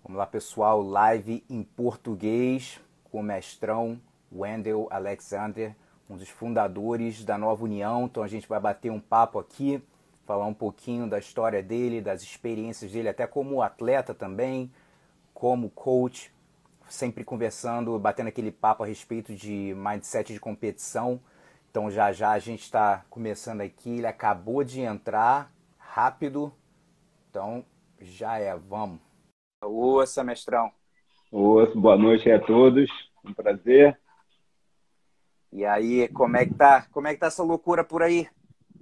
Vamos lá, pessoal, live em português com o mestrão Wendel Alexander, um dos fundadores da Nova União. Então a gente vai bater um papo aqui, falar um pouquinho da história dele, das experiências dele, até como atleta também, como coach, sempre conversando, batendo aquele papo a respeito de mindset de competição. Então já já a gente está começando aqui, ele acabou de entrar, rápido, então já vamos. Ouça, mestrão. Ouço, boa noite a todos, um prazer. E aí, como é que tá? Como é que tá essa loucura por aí?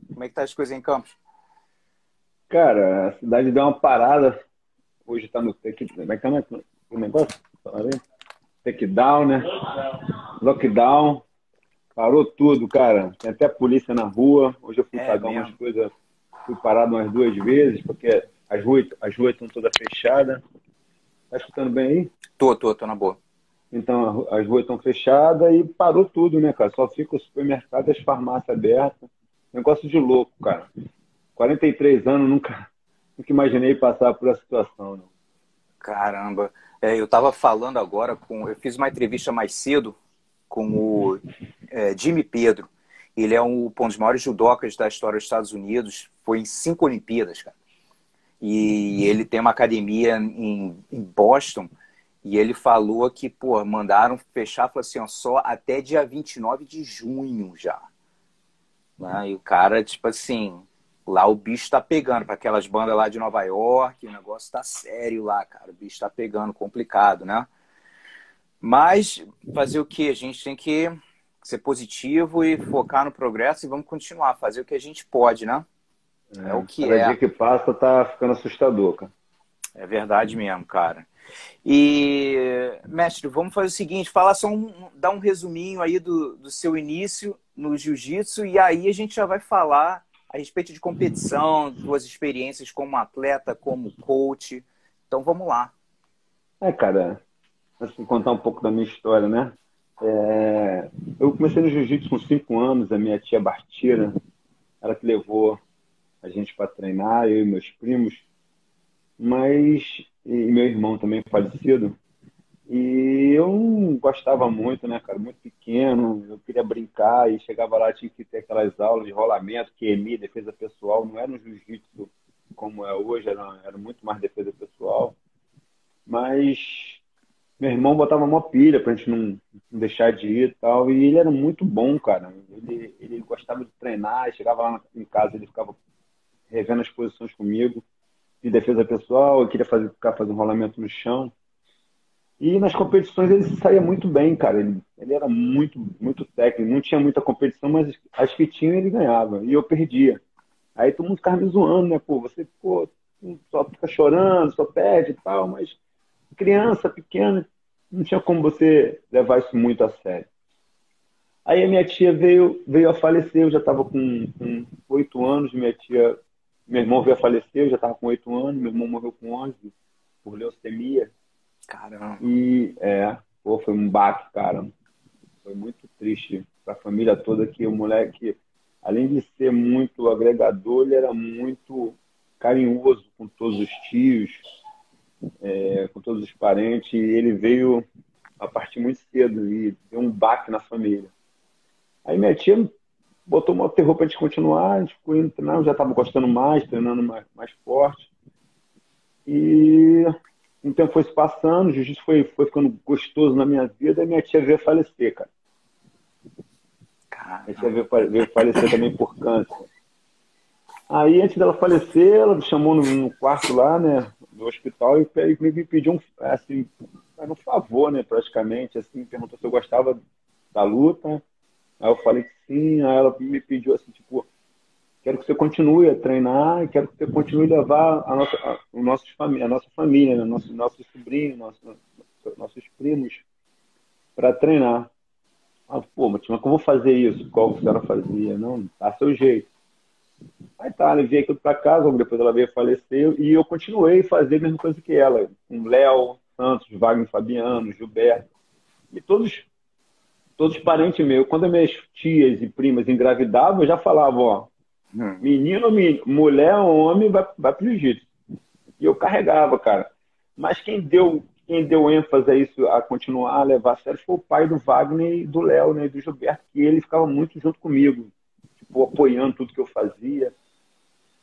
Como é que tá as coisas em Campos? Cara, a cidade deu uma parada, hoje tá no como é que é o negócio? Takedown, né? Lockdown, parou tudo, cara. Tem até polícia na rua. Hoje eu fui É pagar umas mesmo? coisas, fui parado umas duas vezes, porque as ruas estão todas fechadas. Tá escutando bem aí? Tô na boa. Então, as ruas estão fechadas e parou tudo, né, cara? Só fica o supermercado e as farmácias abertas. Negócio de louco, cara. 43 anos, nunca imaginei passar por essa situação, não. Caramba. Eu tava falando agora com. Eu fiz uma entrevista mais cedo com o Jimmy Pedro. Ele é um dos maiores judocas da história dos Estados Unidos. Foi em 5 Olimpíadas, cara. E ele tem uma academia em Boston. E ele falou que, pô, mandaram fechar, falou assim, ó, só até dia 29 de junho já. Né? E o cara, tipo assim, lá o bicho tá pegando, para aquelas bandas lá de Nova York, o negócio tá sério lá, cara. O bicho tá pegando, complicado, né? Mas fazer o quê? A gente tem que ser positivo e focar no progresso e vamos continuar, fazer o que a gente pode, né? É o que Cada dia é. que passa tá ficando assustador, cara. É verdade mesmo, cara. E, mestre, vamos fazer o seguinte, fala só dar um resuminho aí do seu início no jiu-jitsu e aí a gente já vai falar a respeito de competição, suas experiências como atleta, como coach. Então vamos lá. Cara, antes de contar um pouco da minha história, né? Eu comecei no jiu-jitsu com 5 anos, a minha tia Bartira, ela que levou a gente para treinar, eu e meus primos, e meu irmão também falecido. E eu não gostava muito, né, cara? Muito pequeno, eu queria brincar e chegava lá, tinha que ter aquelas aulas de rolamento, QMI, defesa pessoal. Não era um jiu-jitsu como é hoje, era muito mais defesa pessoal. Mas meu irmão botava uma pilha pra gente não deixar de ir e tal. E ele era muito bom, cara. Ele gostava de treinar, chegava lá em casa, ele ficava revendo as posições comigo de defesa pessoal, eu queria ficar fazendo rolamento no chão. E nas competições ele se saía muito bem, cara. Ele era muito técnico. Não tinha muita competição, mas as que tinha ele ganhava. E eu perdia. Aí todo mundo ficava me zoando, né? Pô, você pô, só fica chorando, só perde e tal. Mas criança, pequena, não tinha como você levar isso muito a sério. Aí a minha tia veio a falecer. Eu já estava com 8 anos. Meu irmão veio a falecer. Eu já estava com 8 anos. Meu irmão morreu com 11 por leucemia. Caramba. Pô, foi um baque, cara. Foi muito triste para a família toda que o moleque, além de ser muito agregador, ele era muito carinhoso com todos os tios, com todos os parentes. E ele veio a partir muito cedo e deu um baque na família. Aí minha tia botou uma terror para a gente continuar, a gente ficou indo treinar, eu já estava gostando mais, treinando mais forte. E um tempo foi se passando, o jiu-jitsu foi ficando gostoso na minha vida, e minha tia veio a falecer, cara. Minha tia Caramba. veio falecer também por câncer. Aí, antes dela falecer, ela me chamou no quarto lá, né, do hospital, e me pediu assim, um favor, né, praticamente, assim, perguntou se eu gostava da luta. Aí eu falei que sim, aí ela me pediu assim, tipo, quero que você continue a treinar e quero que você continue a levar a nossa família, né? Nossos sobrinhos, nossos primos para treinar. Ah, pô, mas como eu vou fazer isso? Qual que a senhora fazia? Não, dá seu jeito. Aí tá, levei aquilo para casa, depois ela veio a falecer e eu continuei a fazer a mesma coisa que ela, com Léo Santos, Wagner Fabiano, Gilberto, e todos parentes meus. Quando as minhas tias e primas engravidavam, eu já falava, ó, Hum. menino, mulher, homem, vai pro jiu-jitsu. E eu carregava, cara. Mas quem deu ênfase a isso, a continuar a levar a sério, foi o pai do Wagner e do Léo, né, e do Gilberto, que ele ficava muito junto comigo, tipo, apoiando tudo que eu fazia.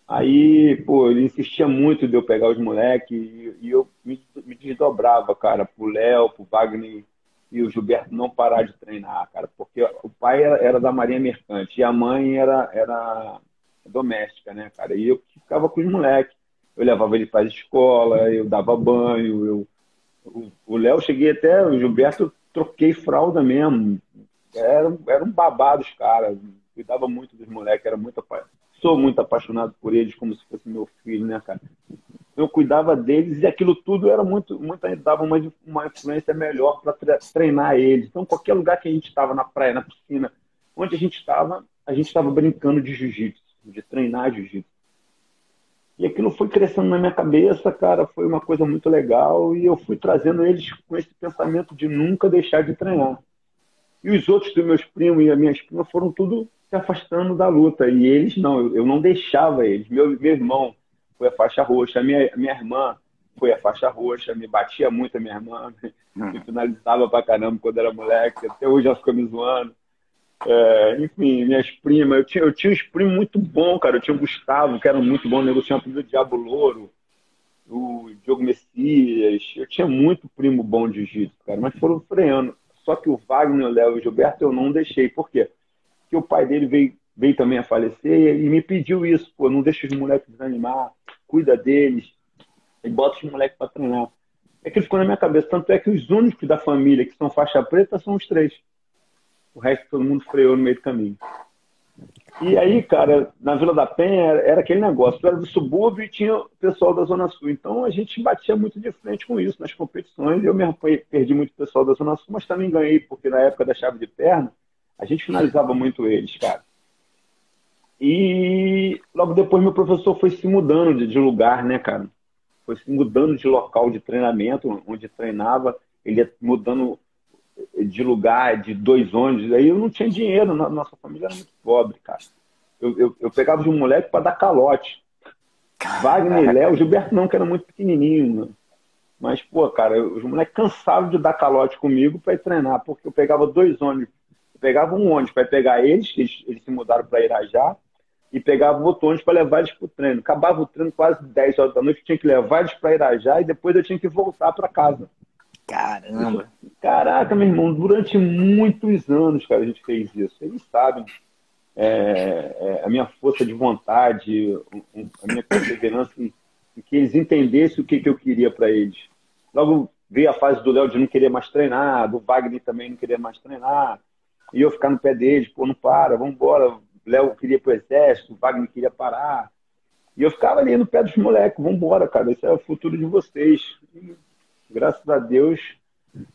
Aí, pô, ele insistia muito de eu pegar os moleques e eu me desdobrava, cara, pro Léo, pro Wagner e o Gilberto não parar de treinar, cara, porque o pai era da Marinha Mercante e a mãe era doméstica, né, cara? E eu ficava com os moleques. Eu levava ele para a escola, eu dava banho, o Léo cheguei até, o Gilberto troquei fralda mesmo. Era um babado os caras. Cuidava muito dos moleques, sou muito apaixonado por eles como se fosse meu filho, né, cara? Eu cuidava deles e aquilo tudo era muito dava uma influência melhor para treinar eles. Então, qualquer lugar que a gente estava, na praia, na piscina, onde a gente estava brincando de jiu-jitsu, de treinar jiu-jitsu. E aquilo foi crescendo na minha cabeça, cara, foi uma coisa muito legal e eu fui trazendo eles com esse pensamento de nunca deixar de treinar. E os outros dos meus primos e as minhas primas foram tudo se afastando da luta. E eles não, eu não deixava eles. Meu irmão foi a faixa roxa, a minha irmã foi a faixa roxa, me batia muito a minha irmã, me finalizava pra caramba quando era moleque, até hoje ela fica me zoando. Enfim, minhas primas, eu tinha uns primos muito bons, cara. Eu tinha o Gustavo, que era muito bom, negociante do Diabo Louro, o Diogo Messias. Eu tinha muito primo bom de jiu-jitsu, cara, mas foram freando. Só que o Wagner, o Léo e o Gilberto eu não deixei. Por quê? Porque o pai dele veio também a falecer e me pediu isso. Pô, não deixa os moleques desanimar, cuida deles e bota os moleques para treinar. É que ficou na minha cabeça. Tanto é que os únicos da família que são faixa preta são os três. O resto todo mundo freou no meio do caminho. E aí, cara, na Vila da Penha era aquele negócio. Tu era do subúrbio e tinha o pessoal da Zona Sul. Então a gente batia muito de frente com isso nas competições. Eu mesmo perdi muito pessoal da Zona Sul, mas também ganhei, porque na época da chave de perna, a gente finalizava muito eles, cara. E logo depois meu professor foi se mudando de lugar, né, cara? Foi se mudando de local de treinamento, onde treinava. Ele ia mudando de lugar, de 2 ônibus. Aí eu não tinha dinheiro, nossa família era muito pobre, cara. Eu pegava de um moleque para dar calote. Wagner, Léo, Gilberto não, que era muito pequenininho, mano. Mas, pô, cara, os moleques cansavam de dar calote comigo para ir treinar, porque eu pegava 2 ônibus. Eu pegava um ônibus para pegar eles, que eles se mudaram para Irajá, e pegava outro ônibus para levar eles para o treino. Acabava o treino quase 10 horas da noite, eu tinha que levar eles para Irajá e depois eu tinha que voltar para casa. Caramba! Caraca, meu irmão, durante muitos anos, cara, a gente fez isso. Eles sabem a minha força de vontade, a minha perseverança em que eles entendessem o que eu queria para eles. Logo veio a fase do Léo de não querer mais treinar, do Wagner também não querer mais treinar, e eu ficar no pé deles, pô, não para, vamos embora. O Léo queria ir pro exército, o Wagner queria parar. E eu ficava ali no pé dos moleques, vamos embora, cara, esse é o futuro de vocês. E, graças a Deus,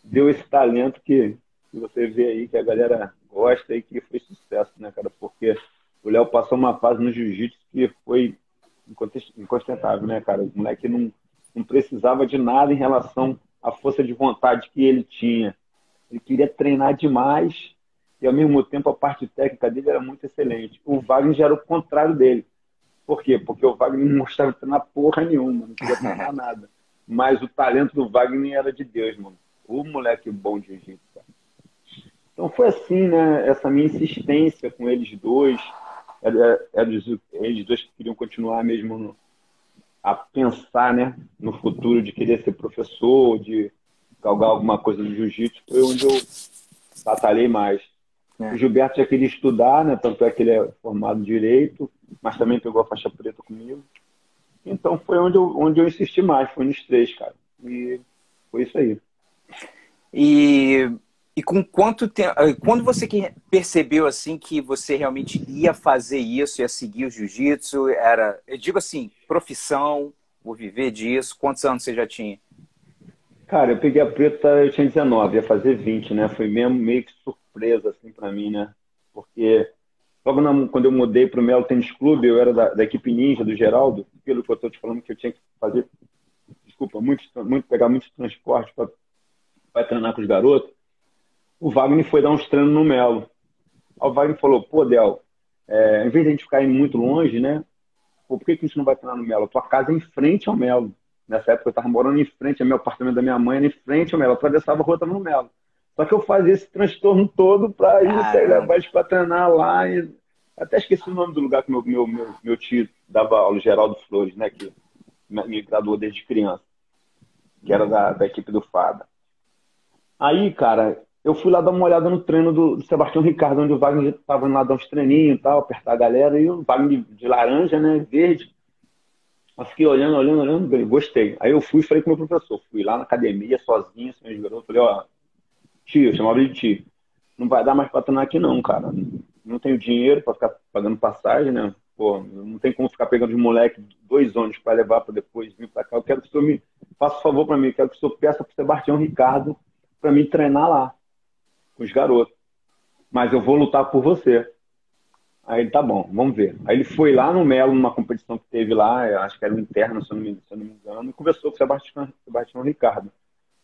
deu esse talento que você vê aí, que a galera gosta e que foi sucesso, né, cara? Porque o Léo passou uma fase no jiu-jitsu que foi incontestável, né, cara? O moleque não precisava de nada em relação à força de vontade que ele tinha. Ele queria treinar demais e, ao mesmo tempo, a parte técnica dele era muito excelente. O Wagner já era o contrário dele. Por quê? Porque o Wagner não mostrava treinar porra nenhuma, não queria treinar nada. Mas o talento do Wagner era de Deus, mano. O moleque bom de jiu-jitsu, cara. Então foi assim, né? Essa minha insistência com eles dois. Eles dois que queriam continuar mesmo a pensar, né, no futuro, de querer ser professor, de galgar alguma coisa do jiu-jitsu. Foi onde eu batalhei mais. O Gilberto já queria estudar, né? Tanto é que ele é formado em Direito, mas também pegou a faixa preta comigo. Então foi onde eu insisti mais, foi nos três, cara. E foi isso aí. E com quanto tempo, quando você percebeu assim que você realmente ia fazer isso, ia seguir o jiu-jitsu, eu digo assim, profissão, vou viver disso, quantos anos você já tinha? Cara, eu peguei a preta, eu tinha 19, ia fazer 20, né? Foi mesmo meio que surpresa assim para mim, né? Porque logo quando eu mudei para o Melo Tênis Clube, eu era da equipe Ninja do Geraldo, pelo que eu estou te falando que eu tinha que fazer, desculpa, pegar muito transporte para treinar com os garotos. O Wagner foi dar uns treinos no Melo. Aí o Wagner falou, pô, Del, em vez de a gente ficar indo muito longe, né? Pô, por que a gente não vai treinar no Melo? A tua casa é em frente ao Melo. Nessa época eu tava morando em frente ao meu apartamento da minha mãe, era em frente ao Melo. Eu atravessava a rua, tava no Melo. Só que eu fazia esse transtorno todo para ir levar Caramba. eles para treinar lá. E... Até esqueci o nome do lugar que meu tio dava aula, Geraldo Flores, né? Que me graduou desde criança, que era da equipe do FADA. Aí, cara, eu fui lá dar uma olhada no treino do Sebastião Ricardo, onde o Wagner estava lá dando uns treininhos e tal, apertar a galera, e o Wagner de laranja, né? Verde. Eu fiquei olhando, bem, gostei. Aí eu fui e falei com o meu professor. Fui lá na academia, sozinho, sem os garotos. Falei, ó, tio, eu chamava ele de tio. Não vai dar mais pra treinar aqui não, cara. Não tenho dinheiro pra ficar pagando passagem, né? Pô, não tem como ficar pegando de moleque 2 ônibus pra levar pra depois vir pra cá. Eu quero que o senhor me faça um favor pra mim. Eu quero que o senhor peça pro Sebastião Ricardo pra mim treinar lá com os garotos. Mas eu vou lutar por você. Aí ele, tá bom, vamos ver. Aí ele foi lá no Melo, numa competição que teve lá, eu acho que era um interno, se eu não me engano, e conversou com o Sebastião Ricardo.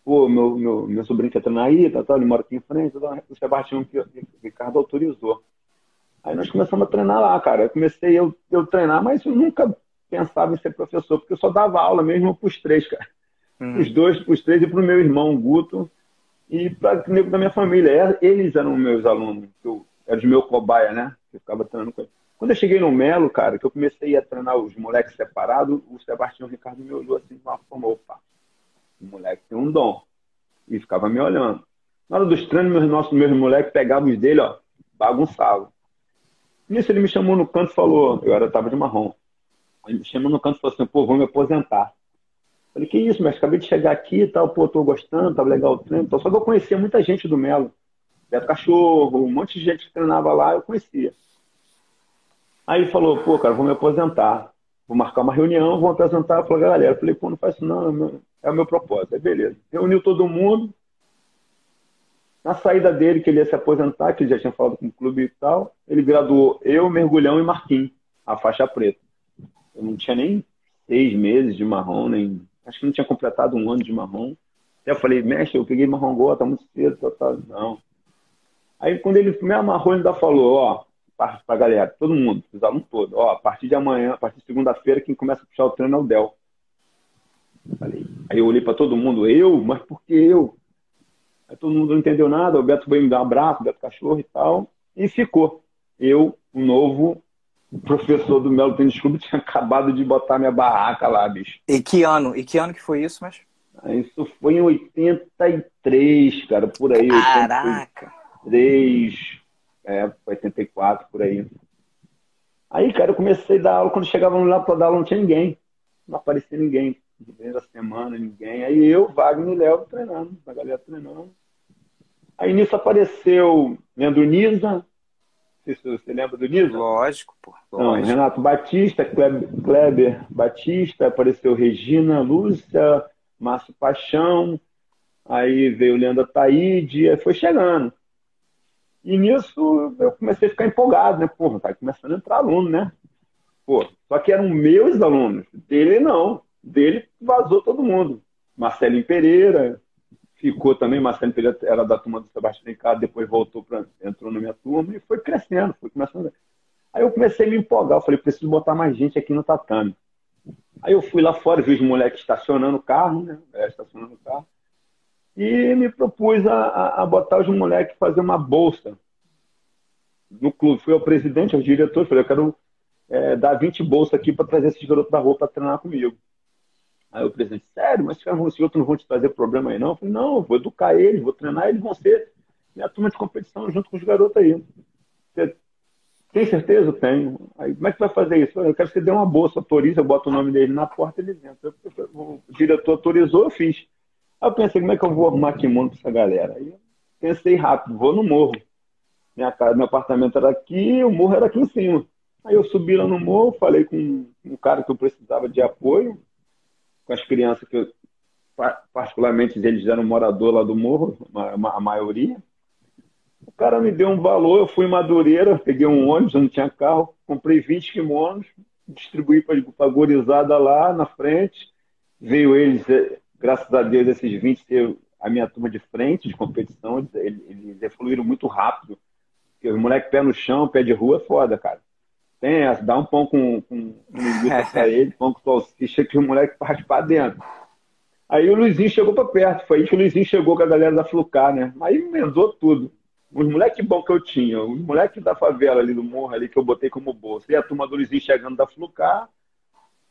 Pô, meu sobrinho quer treinar aí, ele mora aqui em frente, o Sebastião Ricardo autorizou. Aí nós começamos a treinar lá, cara. Eu comecei eu treinar, mas eu nunca pensava em ser professor, porque eu só dava aula mesmo pros três, cara. Pros Uhum. dois, pros três e pro meu irmão, Guto, e para o nego da minha família. Eles eram meus alunos, era de meu cobaia, né? Eu ficava treinando com eles. Quando eu cheguei no Melo, cara, que eu comecei a treinar os moleques separados, o Sebastião Ricardo me olhou assim de uma forma, opa, o moleque tem um dom. E ficava me olhando. Na hora dos treinos, meus moleques pegavam os dele, ó, bagunçavam. Nisso ele me chamou no canto e falou, tava de marrom. Ele me chamou no canto e falou assim, pô, vou me aposentar. Falei, que isso, mas acabei de chegar aqui e tal, pô, tô gostando, tava legal o treino. Só que eu conhecia muita gente do Melo. Beto Cachorro, um monte de gente que treinava lá, eu conhecia. Aí ele falou, pô, cara, vou me aposentar. Vou marcar uma reunião, vou apresentar pra galera. Eu falei, pô, não faz isso não, é o meu propósito. Aí beleza. Reuniu todo mundo. Na saída dele, que ele ia se aposentar, que ele já tinha falado com o clube e tal, ele graduou eu, Mergulhão e Marquinhos, a faixa preta. Eu não tinha nem 6 meses de marrom, nem... Acho que não tinha completado um ano de marrom. Aí eu falei, mestre, eu peguei marrom gol, tá muito cedo, tá. Não. Aí quando ele me amarrou, ele ainda falou, ó, pra galera, todo mundo, os alunos todos, ó, a partir de amanhã, a partir de segunda-feira, quem começa a puxar o treino é o Del. Falei. Aí eu olhei pra todo mundo, eu? Mas por que eu? Aí todo mundo não entendeu nada, o Beto veio me dar um abraço, o Beto Cachorro e tal, e ficou. Eu, o novo professor do Melo Tênis Clube, tinha acabado de botar minha barraca lá, bicho. E que ano? E que ano que foi isso, mas? Isso foi em 83, cara, por aí, Caraca! 83, 84, por aí. Aí, cara, eu comecei a dar aula, quando chegava lá para dar aula não tinha ninguém, não aparecia ninguém, no meio da semana, ninguém. Aí eu, Wagner e Léo treinando, a galera treinando. Aí nisso apareceu Leandro Nisa, não sei se você lembra do Nisa. Lógico, pô, Não, lógico. Renato Batista, Kleber Batista, apareceu Regina Lúcia, Márcio Paixão, aí veio Leandro Ataíde, aí foi chegando. E nisso eu comecei a ficar empolgado, né? Porra, tá começando a entrar aluno, né? Pô, só que eram meus alunos, dele não. Dele vazou todo mundo. Marcelinho Pereira, ficou também, Marcelinho Pereira era da turma do Sebastião Ricardo, depois entrou na minha turma e foi crescendo, foi começando. Aí eu comecei a me empolgar, eu falei, preciso botar mais gente aqui no tatame. Aí eu fui lá fora, vi os moleques estacionando o carro, né? Estacionando o carro. E me propus a botar os moleques fazer uma bolsa no clube. Fui ao presidente, ao diretor, falei, eu quero dar 20 bolsas aqui para trazer esses garotos da rua para treinar comigo. Aí o presidente, sério, mas esses outros não vão te trazer problema aí não? Eu falei, não, eu vou educar eles, vou treinar, eles vão ser minha turma de competição junto com os garotos aí. Você tem certeza? Eu tenho. Aí, como é que vai fazer isso? Eu quero que você dê uma bolsa, autoriza, eu boto o nome dele na porta e eles entram. O diretor autorizou, eu fiz. Aí eu pensei, como é que eu vou arrumar kimono para essa galera? Aí eu pensei rápido, vou no morro. Meu apartamento era aqui, o morro era aqui em cima. Aí eu subi lá no morro, falei com um cara que eu precisava de apoio, com as crianças que eu, particularmente eles eram moradores lá do morro, a maioria. O cara me deu um valor, eu fui em Madureira, peguei um ônibus, eu não tinha carro, comprei 20 kimonos, distribuí para a gurizada lá na frente. Veio eles, graças a Deus, esses 20 ser a minha turma de frente, de competição, eles evoluíram muito rápido. Porque os moleques pé no chão, pé de rua é foda, cara. tem essa, dá um pão com linguiça pra ele, pão com salsicha, que o moleque parte pra dentro. Aí o Luizinho chegou pra perto, foi aí que o Luizinho chegou com a galera da Flucar, né? Aí emendou tudo. Os moleques bons que eu tinha, os moleques da favela ali do morro ali que eu botei como bolsa, e a turma do Luizinho chegando da Flucar,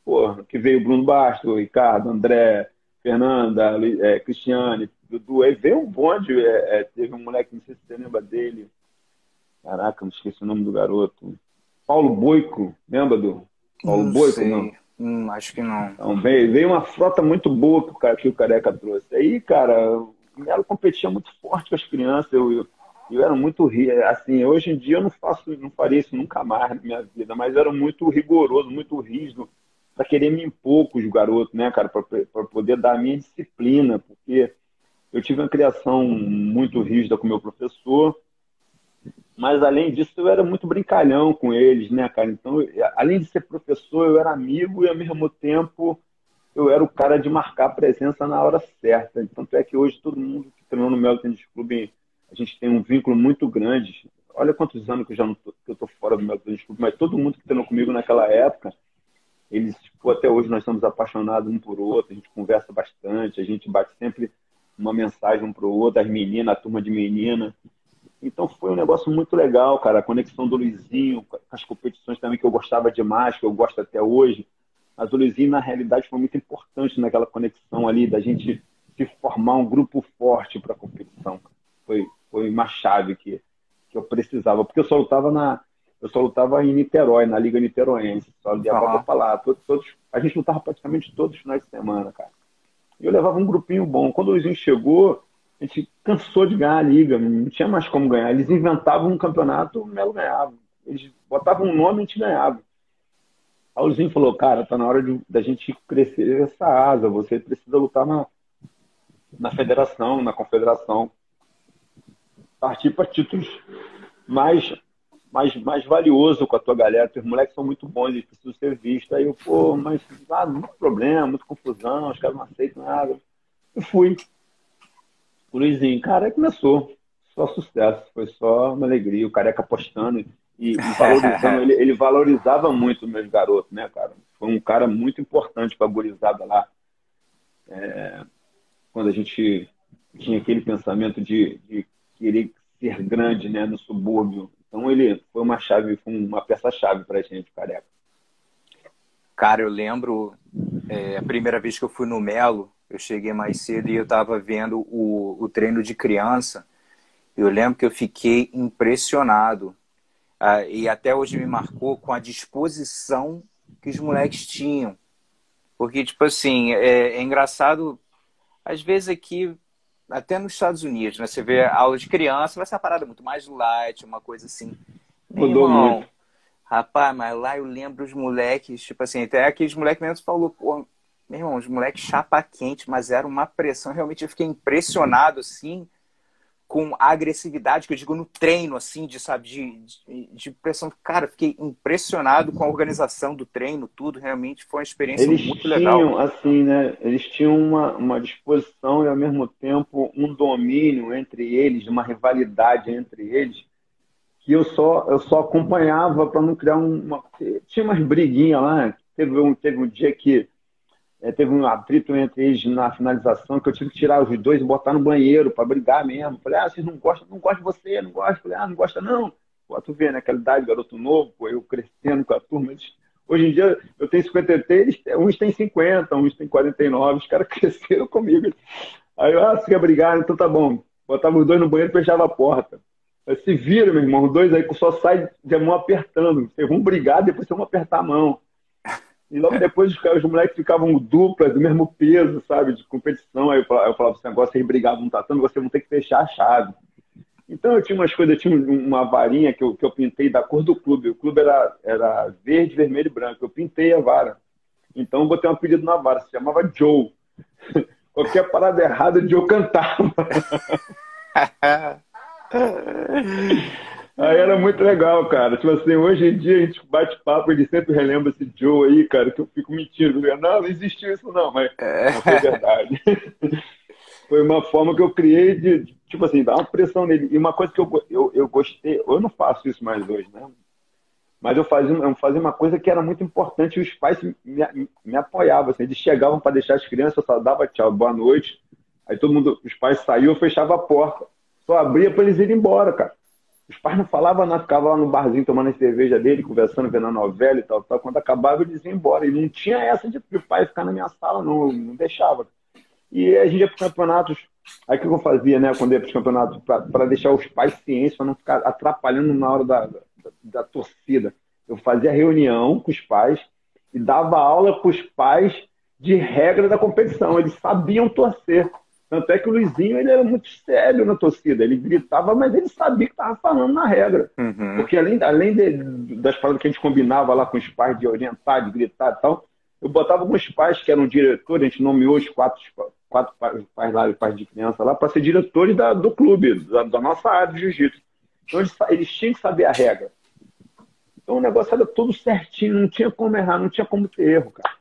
porra, que veio o Bruno Basto, o Ricardo, André, Fernanda, Cristiane, Dudu, aí veio um bonde, teve um moleque, não sei se você lembra dele, caraca, não esqueci o nome do garoto, Paulo Boico, lembra do Paulo Não Boico, não? sei. Acho que não. Então, veio uma frota muito boa que o Careca trouxe. Aí, cara, o Melo competia muito forte com as crianças. Eu era muito assim, hoje em dia eu não faria isso nunca mais na minha vida, mas eu era muito rigoroso, muito rígido para querer me impor com os garotos, né, cara, para poder dar a minha disciplina, porque eu tive uma criação muito rígida com o meu professor, mas além disso eu era muito brincalhão com eles, né, cara? Então, além de ser professor, eu era amigo e ao mesmo tempo eu era o cara de marcar presença na hora certa. Tanto é que hoje todo mundo que treinou no Melo Tênis Clube, a gente tem um vínculo muito grande. Olha quantos anos que eu já não tô, que eu tô fora do Melo Tênis Clube, mas todo mundo que treinou comigo naquela época, eles, tipo, até hoje nós estamos apaixonados um por outro, a gente conversa bastante, a gente bate sempre uma mensagem um pro outro, as meninas, a turma de menina. Então foi um negócio muito legal, cara, a conexão do Luizinho, com as competições também que eu gostava demais, que eu gosto até hoje. Mas o Luizinho, na realidade, foi muito importante naquela conexão ali, da gente se formar um grupo forte para a competição. Foi uma chave que eu precisava, porque eu só lutava em Niterói, na Liga Niteroense, só levava Aham. para lá. A gente lutava praticamente todos os finais de semana, cara. E eu levava um grupinho bom. Quando o Luizinho chegou, a gente cansou de ganhar a Liga, não tinha mais como ganhar. Eles inventavam um campeonato, o Melo ganhava. Eles botavam um nome e a gente ganhava. Aí o Luizinho falou, cara, tá na hora da gente crescer essa asa, você precisa lutar na federação, na confederação, partir para títulos mais, mais valioso com a tua galera. Os moleques são muito bons, eles precisam ser vistos. Aí eu, pô, mas muito problema, muita confusão, os caras não aceitam nada. Eu fui. O Luizinho, cara, aí começou. Só sucesso, foi só uma alegria. O Careca apostando e valorizando. Ele valorizava muito os meus garotos, né, cara? Foi um cara muito importante para a gurizada lá. Quando a gente tinha aquele pensamento de querer ser grande, né, no subúrbio. Então ele foi uma chave, foi uma peça-chave para a gente, Careca. Cara, eu lembro a primeira vez que eu fui no Melo, eu cheguei mais cedo e eu estava vendo o treino de criança. Eu lembro que eu fiquei impressionado. E até hoje me marcou com a disposição que os moleques tinham. Porque, tipo assim, é engraçado, às vezes aqui, até nos Estados Unidos, né? Você vê aula de criança, vai ser uma parada muito mais light, uma coisa assim. Meu Mudou muito. irmão, rapaz, mas lá eu lembro os moleques, tipo assim, até aqueles moleques mesmo falou, pô, meu irmão, os moleques chapa quente, mas era uma pressão, realmente eu fiquei impressionado, assim, com a agressividade que eu digo no treino, assim, de, sabe, de pressão. Cara, eu fiquei impressionado com a organização do treino, tudo, realmente foi uma experiência Eles muito legal. tinham, assim, né? Eles tinham uma disposição e, ao mesmo tempo, um domínio entre eles, uma rivalidade entre eles, que eu só acompanhava para não criar uma. Tinha umas briguinhas lá. Teve um dia que teve um atrito entre eles na finalização, que eu tive que tirar os dois e botar no banheiro para brigar mesmo. Falei, vocês não gostam, não gosto de você, não gosto. Falei, não gosta não. Pô, tu vê, naquela idade, garoto novo, pô, eu crescendo com a turma. Hoje em dia, eu tenho 53, uns têm 50, uns têm 49, os caras cresceram comigo. Aí eu, você quer brigar? Então tá bom. Botava os dois no banheiro e fechava a porta. Aí, se vira, meu irmão, os dois aí só sai de mão apertando. Vocês vão brigar, depois vocês vão apertar a mão. E logo depois os moleques ficavam duplas, do mesmo peso, sabe, de competição. Aí eu falava assim, agora vocês brigavam no tatame, vocês vão ter que fechar a chave. Então eu tinha umas coisas, eu tinha uma varinha que eu pintei da cor do clube. O clube era verde, vermelho e branco. Eu pintei a vara. Então eu botei um apelido na vara, se chamava Joe. Qualquer parada errada, o Joe cantava. Aí era muito legal, cara. Tipo assim, hoje em dia a gente bate papo, ele sempre relembra esse Joe aí, cara, que eu fico mentindo. Não existiu isso não, mas foi verdade. Foi uma forma que eu criei tipo assim, dar uma pressão nele. E uma coisa que eu gostei, eu não faço isso mais hoje, né? Mas eu fazia uma coisa que era muito importante e os pais me apoiavam. Assim, eles chegavam para deixar as crianças, eu só dava tchau, boa noite. Aí todo mundo, os pais saíam, eu fechava a porta. Só abria para eles irem embora, cara. Os pais não falavam nada, ficavam lá no barzinho tomando a cerveja dele, conversando, vendo a novela e tal, tal. Quando acabava, eles iam embora. E não tinha essa de o pai ficar na minha sala, não, eu não deixava. E a gente ia para os campeonatos. Aí o que eu fazia, né, quando ia para os campeonatos, para deixar os pais cientes, para não ficar atrapalhando na hora da torcida. Eu fazia reunião com os pais e dava aula para os pais de regra da competição. Eles sabiam torcer. Tanto é que o Luizinho ele era muito sério na torcida. Ele gritava, mas ele sabia que estava falando na regra. Uhum. Porque além das palavras que a gente combinava lá com os pais, de orientar, de gritar e tal, eu botava alguns pais que eram diretores, a gente nomeou os quatro pais lá, pais de criança lá, para ser diretores do clube, da nossa área de jiu-jitsu. Então eles tinham que saber a regra. Então o negócio era tudo certinho, não tinha como errar, não tinha como ter erro, cara.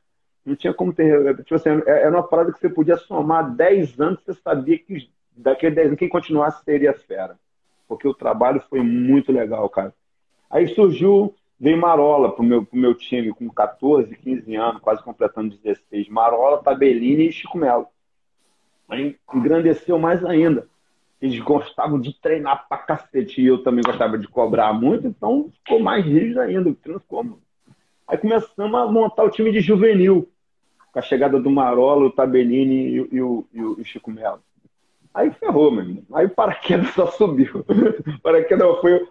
Não tinha como ter erro. Tipo assim, era uma parada que você podia somar 10 anos, você sabia que daquele 10 anos, quem continuasse seria fera. Porque o trabalho foi muito legal, cara. Aí veio Marola pro meu time com 14, 15 anos, quase completando 16. Marola, Tabellini e Chico Melo. Aí engrandeceu mais ainda. Eles gostavam de treinar pra cacete e eu também gostava de cobrar muito, então ficou mais rígido ainda. Aí começamos a montar o time de juvenil, com a chegada do Marola, o Tabellini e o Chico Melo. Aí ferrou, meu irmão. Aí o paraquedas só subiu.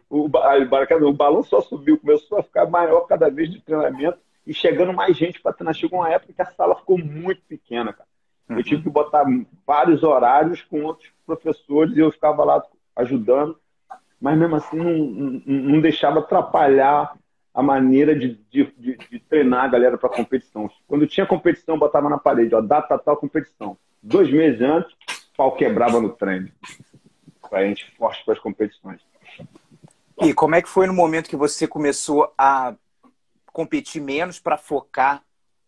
O balão só subiu, começou a ficar maior cada vez de treinamento e chegando mais gente para treinar. Chegou uma época que a sala ficou muito pequena, cara. Eu tive que botar vários horários com outros professores e eu ficava lá ajudando, mas mesmo assim não deixava atrapalhar a maneira de treinar a galera para competição. Quando tinha competição, eu botava na parede, ó, data tal competição. 2 meses antes, o pau quebrava no treino. Para a gente forte para as competições. E como é que foi no momento que você começou a competir menos para focar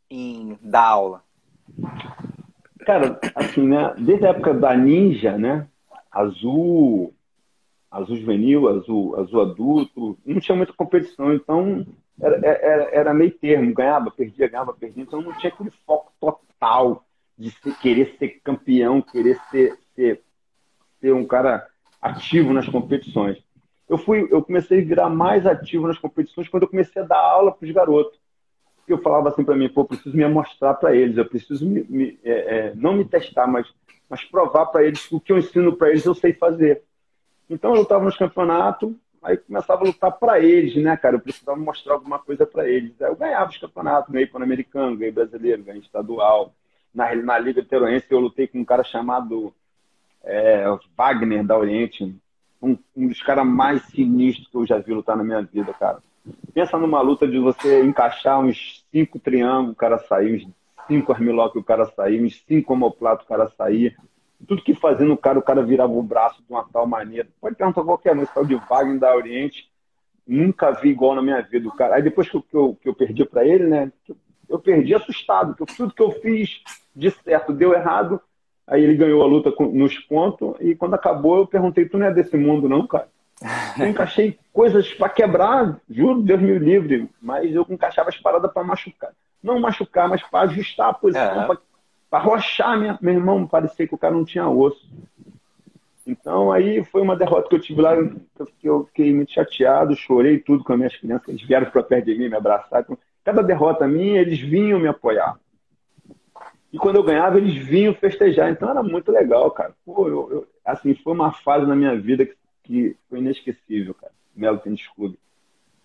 em dar aula? Cara, assim, né? Desde a época da Ninja, né? Azul juvenil, azul adulto, não tinha muita competição, então era meio termo, ganhava, perdia, então não tinha aquele foco total de querer ser campeão, querer ser um cara ativo nas competições. Eu comecei a virar mais ativo nas competições quando eu comecei a dar aula para os garotos. Eu falava assim para mim, pô, eu preciso me mostrar para eles, eu preciso não me testar, mas provar para eles que o que eu ensino para eles eu sei fazer. Então eu estava nos campeonatos, aí começava a lutar para eles, né, cara? Eu precisava mostrar alguma coisa para eles. Aí eu ganhava os campeonatos, ganhei Pan-Americano, ganhei brasileiro, ganhei estadual. Na Liga Teroense eu lutei com um cara chamado Wagner da Oriente, um dos caras mais sinistros que eu já vi lutar na minha vida, cara. Pensa numa luta de você encaixar uns 5 triângulos, o cara sair, uns 5 armlock, o cara sair, uns 5 omoplatos, o cara sair. Tudo que fazendo o cara virava o braço de uma tal maneira. Pode perguntar qualquer um, esse tal de Wagner da Oriente, nunca vi igual na minha vida o cara. Aí depois que eu perdi para ele, né, eu perdi assustado, porque tudo que eu fiz de certo deu errado. Aí ele ganhou a luta nos pontos e quando acabou eu perguntei, tu não é desse mundo não, cara? Eu encaixei coisas para quebrar, juro, Deus me livre, mas eu encaixava as paradas para machucar. Não machucar, mas para ajustar a posição, para arrochar meu irmão, parecia que o cara não tinha osso. Então aí foi uma derrota que eu tive lá, que eu fiquei muito chateado, chorei tudo com as minhas crianças, eles vieram para perto de mim, me abraçar. Cada derrota minha, eles vinham me apoiar. E quando eu ganhava, eles vinham festejar. Então era muito legal, cara. Pô, assim, foi uma fase na minha vida que foi inesquecível, cara. Melo Tênis Clube.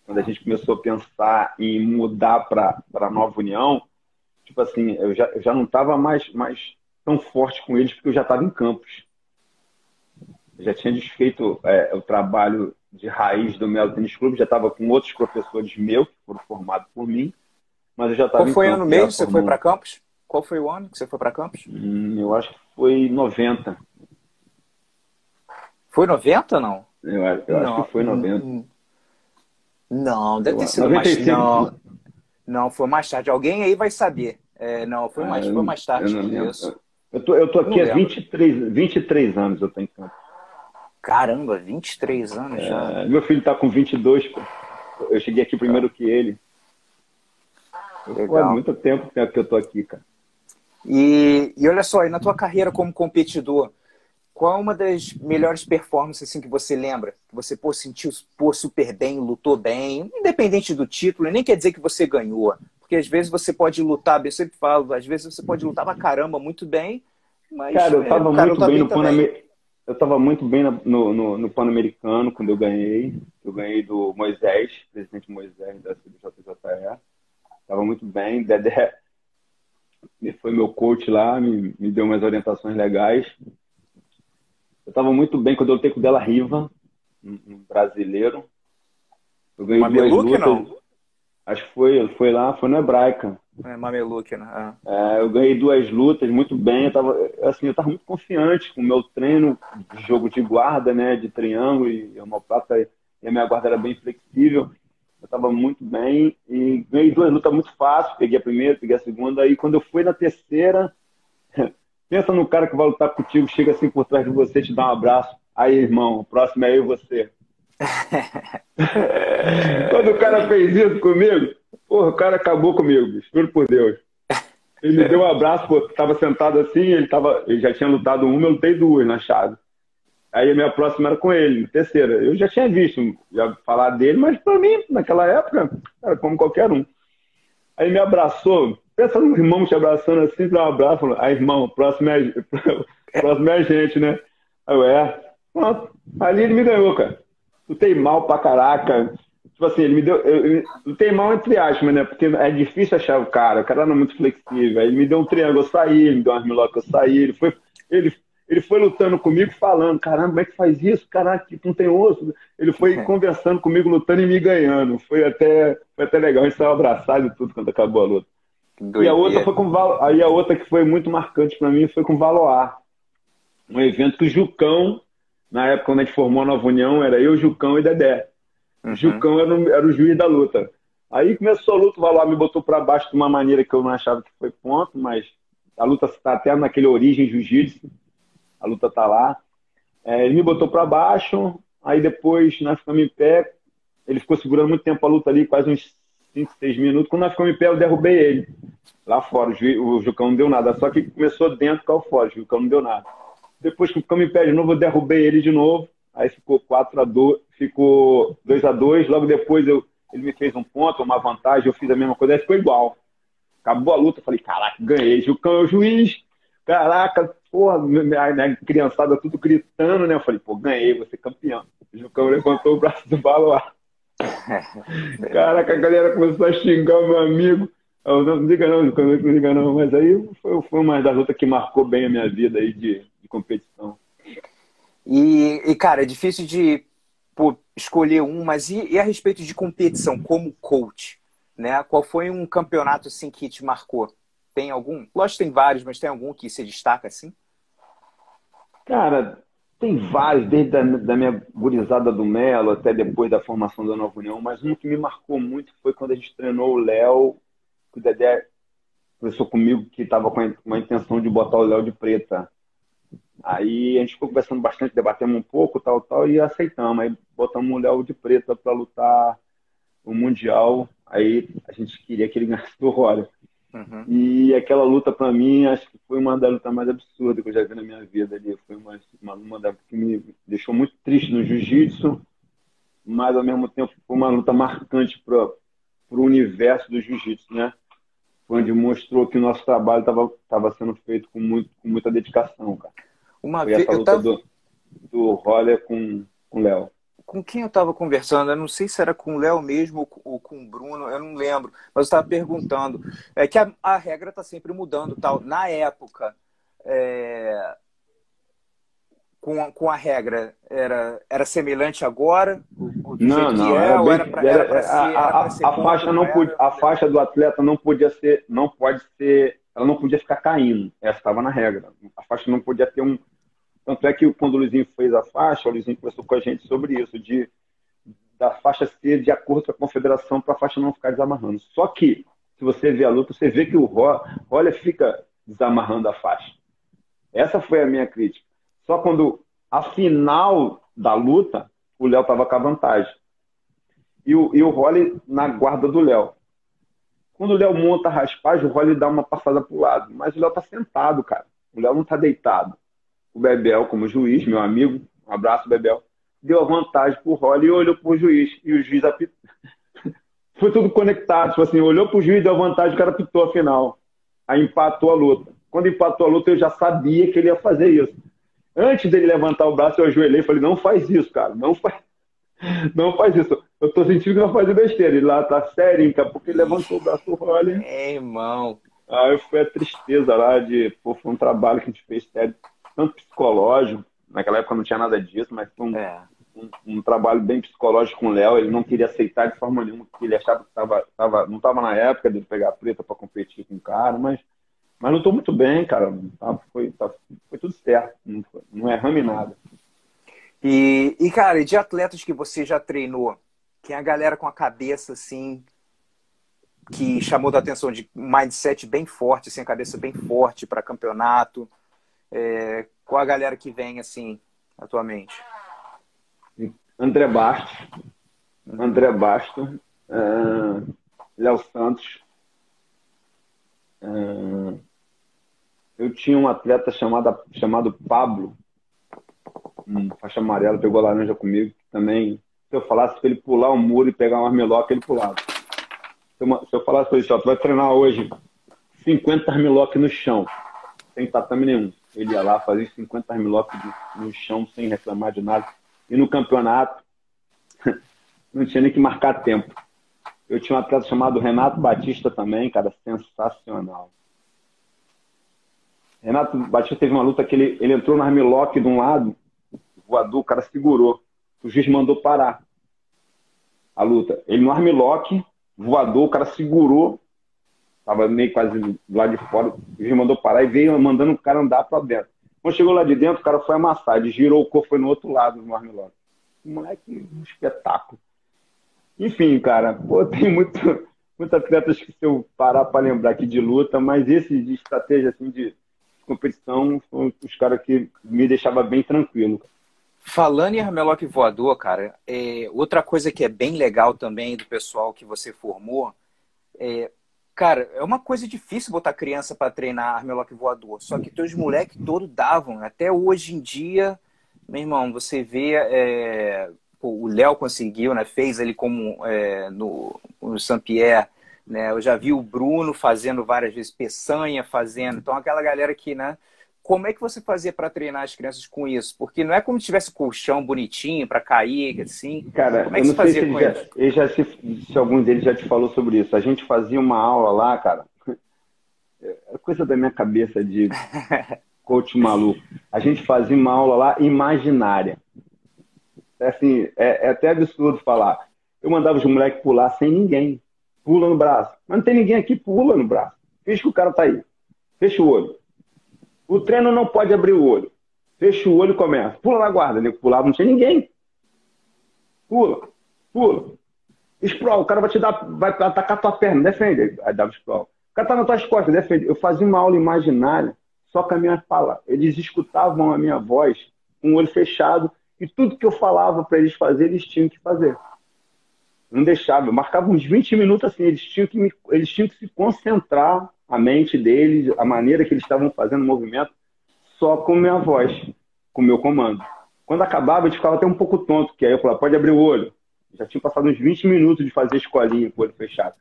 Quando a gente começou a pensar em mudar para a Nova União, tipo assim, eu já não estava mais tão forte com eles, porque eu já estava em Campos. Eu já tinha desfeito o trabalho de raiz do Melo Tênis Clube, já estava com outros professores meus, que foram formados por mim, mas eu já estava em Campos. Qual foi o ano mesmo que você foi para Campos? Qual foi o ano que você foi para Campos? Eu acho que foi 90. Foi 90 ou não? Eu acho que foi 90. Não, deve ter sido 95. Mais... Não, foi mais tarde. Alguém aí vai saber. Não, foi mais tarde que isso. Eu tô aqui há 23 anos, eu tô em Campos. Caramba, 23 anos já. Meu filho tá com 22, pô. Eu cheguei aqui primeiro que ele. Pô, é Legal. muito tempo que eu tô aqui, cara. E olha só, e na tua carreira como competidor, qual é uma das melhores performances assim, que você lembra? Que você pô, sentiu pô, super bem, lutou bem, independente do título, nem quer dizer que você ganhou. Porque às vezes você pode lutar, eu sempre falo, às vezes você pode lutar pra caramba muito bem, mas Cara, eu o tava cara muito luta bem bem no também. Eu tava muito bem no Pan-Americano quando eu ganhei. Eu ganhei do Moisés, presidente Moisés da CBJJE. Tava muito bem. Dedé foi meu coach lá, me deu umas orientações legais. Eu tava muito bem quando eu lutei com o Della Riva, um brasileiro. Eu ganhei duas Mameluque lutas. não? Acho que foi lá, foi no Hebraica. É Mameluque, né? Ah. É, eu ganhei duas lutas muito bem. Eu tava muito confiante com o meu treino de jogo de guarda, né, de triângulo e omoplata, e a minha guarda era bem flexível. Eu estava muito bem e ganhei duas lutas muito fácil. Peguei a primeira, peguei a segunda. Aí quando eu fui na terceira, pensa no cara que vai lutar contigo, chega assim por trás de você, te dá um abraço. Aí, irmão, o próximo é eu e você. Quando o cara fez isso comigo, porra, o cara acabou comigo, bicho, juro por Deus. Ele me deu um abraço, pô, tava sentado assim, ele já tinha lutado uma, eu lutei duas na chave. Aí a minha próxima era com ele, terceira. Eu já tinha visto, já falar dele, mas pra mim, naquela época, era como qualquer um. Aí me abraçou, pensa no irmão te abraçando assim, dá um abraço, falou, aí irmão, próximo é a gente, né? Aí eu, pronto. Ali ele me ganhou, cara. Lutei mal pra caraca. Tipo assim, ele me deu. Lutei mal entre aspas, né? Porque é difícil achar o cara não é muito flexível. Aí ele me deu um triângulo, eu saí, ele me deu umas milocas, eu saí. Ele, ele foi lutando comigo, falando: caramba, como é que faz isso? Caraca, tipo, não tem osso. Ele foi conversando comigo, lutando e me ganhando. Foi até legal, a gente saiu abraçado e tudo quando acabou a luta. Que E a outra doideira. foi com Aí a outra que foi muito marcante pra mim foi com o Valoar. Um evento que o Jucão, na época quando a gente formou a Nova União, era eu, Jucão e Dedé. O Uhum. Jucão era o juiz da luta. Aí começou a luta, o Valoar me botou pra baixo de uma maneira que eu não achava que foi ponto, mas a luta está até naquele origem jiu-jitsu, a luta tá lá. Ele me botou pra baixo, aí depois nós ficamos em pé, ele ficou segurando muito tempo a luta ali, quase uns 5, 6 minutos. Quando nós ficamos em pé, eu derrubei ele. Lá fora, o Jucão não deu nada. Só que começou dentro, caiu fora. O Jucão não deu nada. Depois que ficamos em pé de novo, eu derrubei ele de novo. Aí ficou 4-2, ficou 2-2. Logo depois ele me fez um ponto, uma vantagem, eu fiz a mesma coisa, aí ficou igual. Acabou a luta, eu falei, caraca, ganhei. Jucão é o juiz. Caraca, porra, minha criançada tudo gritando, né? Eu falei, pô, ganhei, vou ser campeão. O Jucão levantou o braço do Baloar. Caraca, a galera começou a xingar o meu amigo. Eu, não diga não, não diga não. Mas aí foi uma das lutas que marcou bem a minha vida aí de competição. Cara, é difícil de pô, escolher um, mas e a respeito de competição como coach, né? Qual foi um campeonato assim que te marcou? Tem algum? Lógico que tem vários, mas tem algum que se destaca assim? Cara, tem vários, desde da minha gurizada do Melo até depois da formação da Nova União, mas um que me marcou muito foi quando a gente treinou o Léo, que o Dedé conversou comigo que estava com a intenção de botar o Léo de preta. Aí a gente ficou conversando bastante, debatemos um pouco, tal, e aceitamos. Aí botamos o Léo de preta para lutar o Mundial. Aí a gente queria que ele ganhasse do Rory. Uhum. E aquela luta, para mim, acho que foi uma das lutas mais absurdas que eu já vi na minha vida ali. Foi uma das que me deixou muito triste no jiu-jitsu, mas ao mesmo tempo foi uma luta marcante para o universo do jiu-jitsu, né? Onde mostrou que o nosso trabalho estava sendo feito com muita dedicação, cara. Uma Foi vez essa eu luta tava do Roller com o Léo. com quem eu estava conversando, eu não sei se era com o Léo mesmo ou com o Bruno, eu não lembro, mas eu estava perguntando. É que a regra está sempre mudando, tal. Na época, é, com a regra, era semelhante agora, do Não, jeito que não, é, era ou bem. era para ser A ponto, faixa não não era? podia, Eu a não lembro. faixa do atleta não podia ser, não pode ser, ela não podia ficar caindo. Essa estava na regra. A faixa não podia ter um. Tanto é que quando o Luizinho fez a faixa, o Luizinho conversou com a gente sobre isso, da faixa ser de acordo com a confederação para a faixa não ficar desamarrando. Só que, se você vê a luta, você vê que o Roller fica desamarrando a faixa. Essa foi a minha crítica. Só quando a final da luta, o Léo estava com a vantagem. e o Rolly na guarda do Léo. Quando o Léo monta a raspagem, o Rolly dá uma passada pro lado. Mas o Léo tá sentado, cara. O Léo não tá deitado. O Bebel, como juiz, meu amigo, um abraço, Bebel, deu a vantagem pro Rolly e olhou pro juiz. E o juiz apitou. Foi tudo conectado. Tipo assim, olhou pro juiz, deu a vantagem, o cara apitou a final. Aí empatou a luta. Quando empatou a luta, eu já sabia que ele ia fazer isso. Antes dele levantar o braço, eu ajoelhei e falei, não faz isso, cara. Não faz isso. Eu tô sentindo que vai fazer besteira. Ele lá tá sério, cara, porque ele levantou o braço do Rolly. É, irmão. Aí foi a tristeza lá de... Pô, foi um trabalho que a gente fez sério, tanto psicológico. Naquela época não tinha nada disso, mas foi um trabalho bem psicológico com o Léo. Ele não queria aceitar de forma nenhuma, porque ele achava que não estava na época dele pegar a preta para competir com o cara, mas não estou muito bem, cara. Foi tudo certo, não erramos em nada. E, cara, de atletas que você já treinou, que é a galera com a cabeça assim, que chamou da atenção, de mindset bem forte, assim, a cabeça bem forte para campeonato, qual a galera que vem assim atualmente? André Bastos, Léo Santos. Eu tinha um atleta chamado Pablo, faixa amarela, pegou laranja comigo, também, se eu falasse para ele pular um muro e pegar um armlock, ele pulava. Se eu falasse para ele, ó, tu vai treinar hoje 50 armlock no chão, sem tatame nenhum. Ele ia lá, fazia 50 armlock no chão, sem reclamar de nada. E no campeonato, não tinha nem que marcar tempo. Eu tinha um atleta chamado Renato Batista também, cara, sensacional. Renato Batista teve uma luta que ele entrou no armlock de um lado, voador, o cara segurou. O juiz mandou parar a luta. Ele no armlock, voador, o cara segurou, tava meio quase do lado de fora, o juiz mandou parar e veio mandando o cara andar pra dentro. Quando chegou lá de dentro, o cara foi amassar, ele girou o corpo, foi no outro lado no armlock. Moleque, um espetáculo. Enfim, cara, pô, tem muitos atletas que se eu parar para lembrar aqui de luta, mas esse de estratégia assim, de competição foram os caras que me deixavam bem tranquilo. Falando em armlock voador, cara, outra coisa que é bem legal também do pessoal que você formou, cara, é uma coisa difícil botar criança para treinar armlock voador, só que teus moleques todos davam. Até hoje em dia, meu irmão, você vê, o Léo conseguiu, né? Fez ele como no Saint-Pierre, né? Eu já vi o Bruno fazendo várias vezes, Peçanha fazendo. Então, aquela galera que, né? Como é que você fazia para treinar as crianças com isso? Porque não é como se tivesse colchão bonitinho para cair, assim. Cara, como é que você fazia com isso? Se algum deles já te falou sobre isso. A gente fazia uma aula lá, cara. É coisa da minha cabeça de coach maluco. A gente fazia uma aula lá imaginária. Assim, é até absurdo falar. Eu mandava os moleques pular sem ninguém. Pula no braço. Mas não tem ninguém aqui, pula no braço. Finge que o cara tá aí. Fecha o olho. O treino não pode abrir o olho. Fecha o olho e começa. Pula na guarda. Nego pulava, não tinha ninguém. Pula. Sprawl, o cara vai atacar tua perna. Defende. Aí dava sprawl. O cara tá nas tuas costas, defende. Eu fazia uma aula imaginária só com a minha fala. Eles escutavam a minha voz com o olho fechado e tudo que eu falava para eles fazer, eles tinham que fazer. Não deixava. Eu marcava uns 20 minutos assim. Eles tinham que se concentrar, a mente deles, a maneira que eles estavam fazendo o movimento, só com minha voz, com o meu comando. Quando acabava, eles ficavam até um pouco tonto, que aí eu falava, pode abrir o olho. Já tinha passado uns 20 minutos de fazer escolinha com o olho fechado.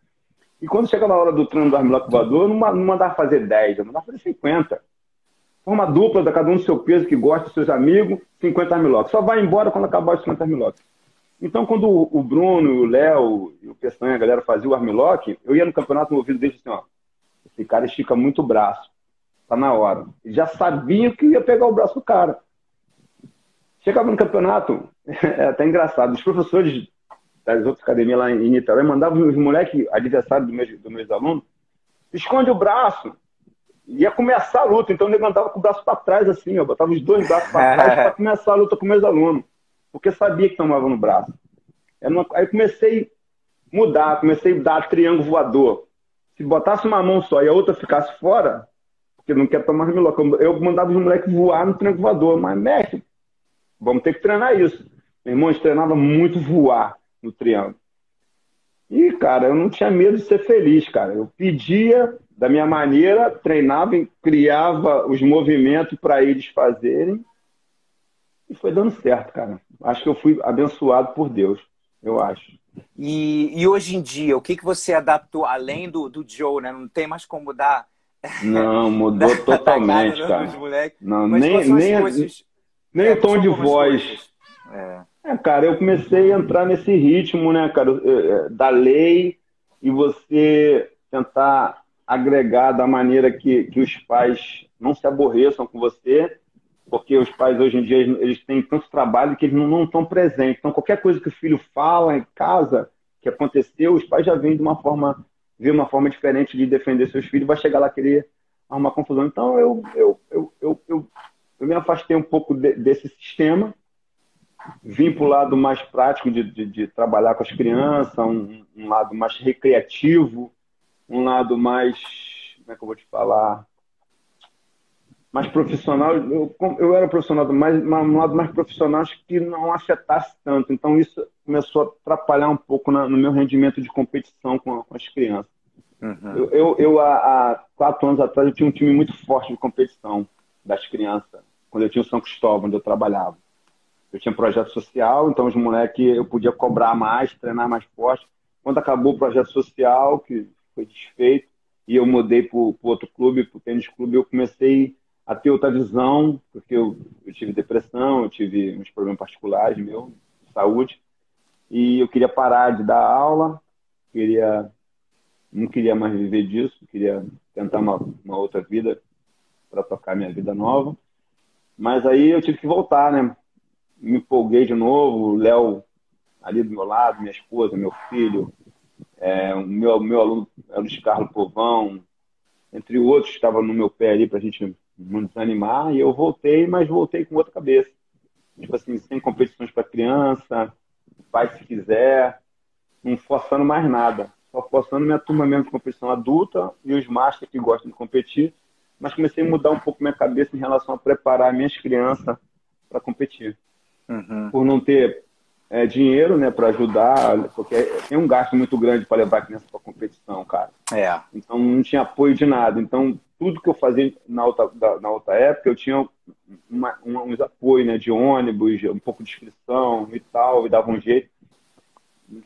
E quando chegava na hora do treino do armlock voador, eu não mandava fazer 10, eu mandava fazer 50. Forma dupla, da cada um do seu peso, que gosta dos seus amigos, 50 armlock. Só vai embora quando acabar os 50 armlock. Então, quando o Bruno, o Léo e o Peçanha, a galera fazia o armlock, eu ia no campeonato no ouvido deles assim, ó, esse cara estica muito o braço. Tá na hora. Eles já sabiam que ia pegar o braço do cara. Chegava no campeonato, é até engraçado, os professores das outras academias lá em Niterói mandavam os moleques, adversários dos meus alunos, esconde o braço. Ia começar a luta, então eu levantava com o braço para trás assim, ó, botava os dois braços para trás para começar a luta com meus alunos. Porque sabia que tomavam no braço. Aí comecei a mudar, comecei a dar triângulo voador. Se botasse uma mão só e a outra ficasse fora, porque não quer tomar armlock, eu mandava os moleques voar no triângulo voador. Mas, mestre, vamos ter que treinar isso. Meu irmão, treinava muito voar no triângulo. E, cara, eu não tinha medo de ser feliz, cara. Eu pedia da minha maneira, treinava, criava os movimentos para eles fazerem e foi dando certo, cara. Acho que eu fui abençoado por Deus, eu acho. E hoje em dia, o que você adaptou além do Joe, né? Não tem mais como dar, Não, mudou dar gado totalmente, nos cara. moleques. Não, Mas quais são as nem, coisas? nem o Quais tom são de algumas voz. coisas? É. Cara, eu comecei a entrar nesse ritmo, né, cara, da lei e você tentar agregar da maneira que os pais não se aborreçam com você, porque os pais hoje em dia eles têm tanto trabalho que eles não estão presentes. Então, qualquer coisa que o filho fala em casa que aconteceu, os pais já vêm de uma forma, vê uma forma diferente de defender seus filhos, vai chegar lá querer arrumar confusão. Então, eu me afastei um pouco desse sistema, vim para o lado mais prático de trabalhar com as crianças, um lado mais recreativo, um lado mais, como é que eu vou te falar, mais profissional. Eu era profissional, mas um lado mais profissional acho que não afetasse tanto. Então isso começou a atrapalhar um pouco no meu rendimento de competição com as crianças. Uhum. Há 4 anos atrás, eu tinha um time muito forte de competição das crianças, quando eu tinha o São Cristóvão, onde eu trabalhava. Eu tinha projeto social, então os moleques eu podia cobrar mais, treinar mais forte. Quando acabou o projeto social, que foi desfeito, e eu mudei para o outro clube, para o tênis clube, eu comecei a ter outra visão, porque eu tive depressão, eu tive uns problemas particulares meu, de saúde, e eu queria parar de dar aula, queria, não queria mais viver disso, queria tentar uma outra vida para tocar minha vida nova. Mas aí eu tive que voltar, né? Me empolguei de novo, o Léo ali do meu lado, minha esposa, meu filho, o meu aluno é o Luiz Carlos Povão, entre outros, estava no meu pé ali para a gente não desanimar, e eu voltei, mas voltei com outra cabeça. Tipo assim, sem competições para criança, vai se quiser, não forçando mais nada. Só forçando minha turma mesmo de competição adulta e os masters que gostam de competir, mas comecei a mudar um pouco minha cabeça em relação a preparar minhas crianças para competir. Uhum. Por não ter dinheiro, né, para ajudar, porque tem um gasto muito grande para levar a criança para competição, cara. É. Então não tinha apoio de nada. Então tudo que eu fazia na outra época, eu tinha uns apoios, né, de ônibus, um pouco de inscrição e tal, e dava um jeito.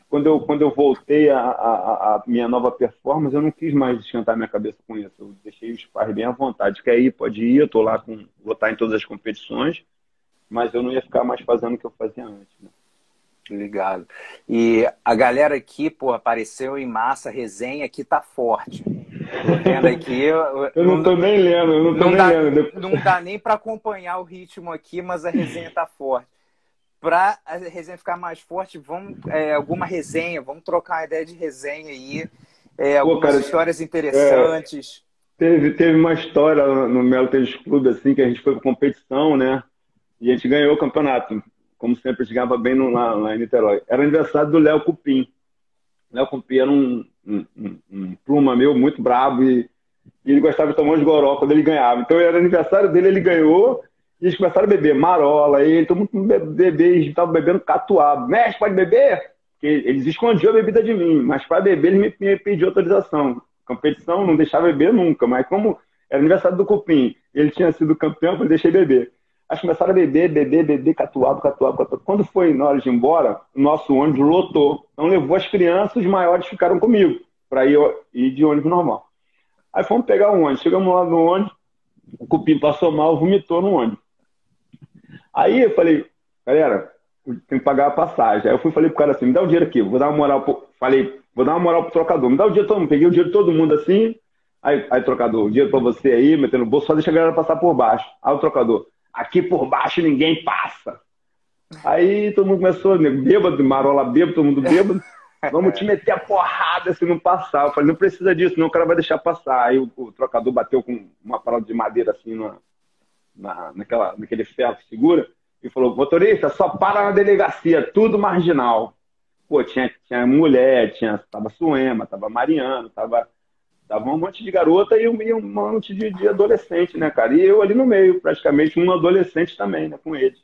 Quando eu voltei a minha nova performance, eu não quis mais esquentar minha cabeça com isso. Eu deixei os pais bem à vontade. Quer ir, pode ir, eu tô lá vou estar em todas as competições, mas eu não ia ficar mais fazendo o que eu fazia antes, né? Ligado. E a galera aqui, pô, apareceu em massa, a resenha aqui tá forte. Tô vendo aqui, Eu não tô nem lendo, eu não tô não nem dá, lendo. não dá nem para acompanhar o ritmo aqui, mas a resenha tá forte. Para a resenha ficar mais forte, vamos alguma resenha, vamos trocar uma ideia de resenha aí, Pô, algumas cara, histórias é, interessantes. teve uma história no Melo Tênis Clube, assim, que a gente foi pra competição, né? E a gente ganhou o campeonato. Como sempre, a gente ganhava bem lá em Niterói. Era aniversário do Léo Cupim. Léo Cupim era um pluma meu, muito brabo, e ele gostava de tomar uns goró quando ele ganhava. Então era aniversário dele, ele ganhou, e eles começaram a beber marola, e todo mundo beber, eles estavam bebendo catuaba. Mestre, pode beber? Porque eles escondiam a bebida de mim, mas para beber eles me pediam autorização. Competição não deixava beber nunca, mas como era aniversário do Cupim, ele tinha sido campeão, eu deixei beber. Aí começaram a beber, catuaba. Quando foi na hora de ir embora, o nosso ônibus lotou. Então levou as crianças, os maiores ficaram comigo, para ir de ônibus normal. Aí fomos pegar um ônibus. Chegamos lá no ônibus, o Cupim passou mal, vomitou no ônibus. Aí eu falei, galera, tem que pagar a passagem. Aí eu falei pro cara assim, me dá o dinheiro aqui, vou dar uma moral vou dar uma moral pro trocador, me dá o dinheiro todo mundo. Peguei o dinheiro de todo mundo assim, aí trocador, o dinheiro pra você aí, metendo no bolso, só deixa a galera passar por baixo. Aí o trocador, aqui por baixo ninguém passa. Aí todo mundo começou, né, bêbado, marola bêbado, todo mundo bêbado. Vamos te meter a porrada se não passar. Eu falei, não precisa disso, senão o cara vai deixar passar. Aí o trocador bateu com uma parada de madeira assim naquele ferro que segura e falou, motorista, só para na delegacia, tudo marginal. Pô, tinha mulher, tava Suema, tava Mariano, tava um monte de garota e um monte de adolescente, né, cara? E eu ali no meio, praticamente um adolescente também, né, com eles.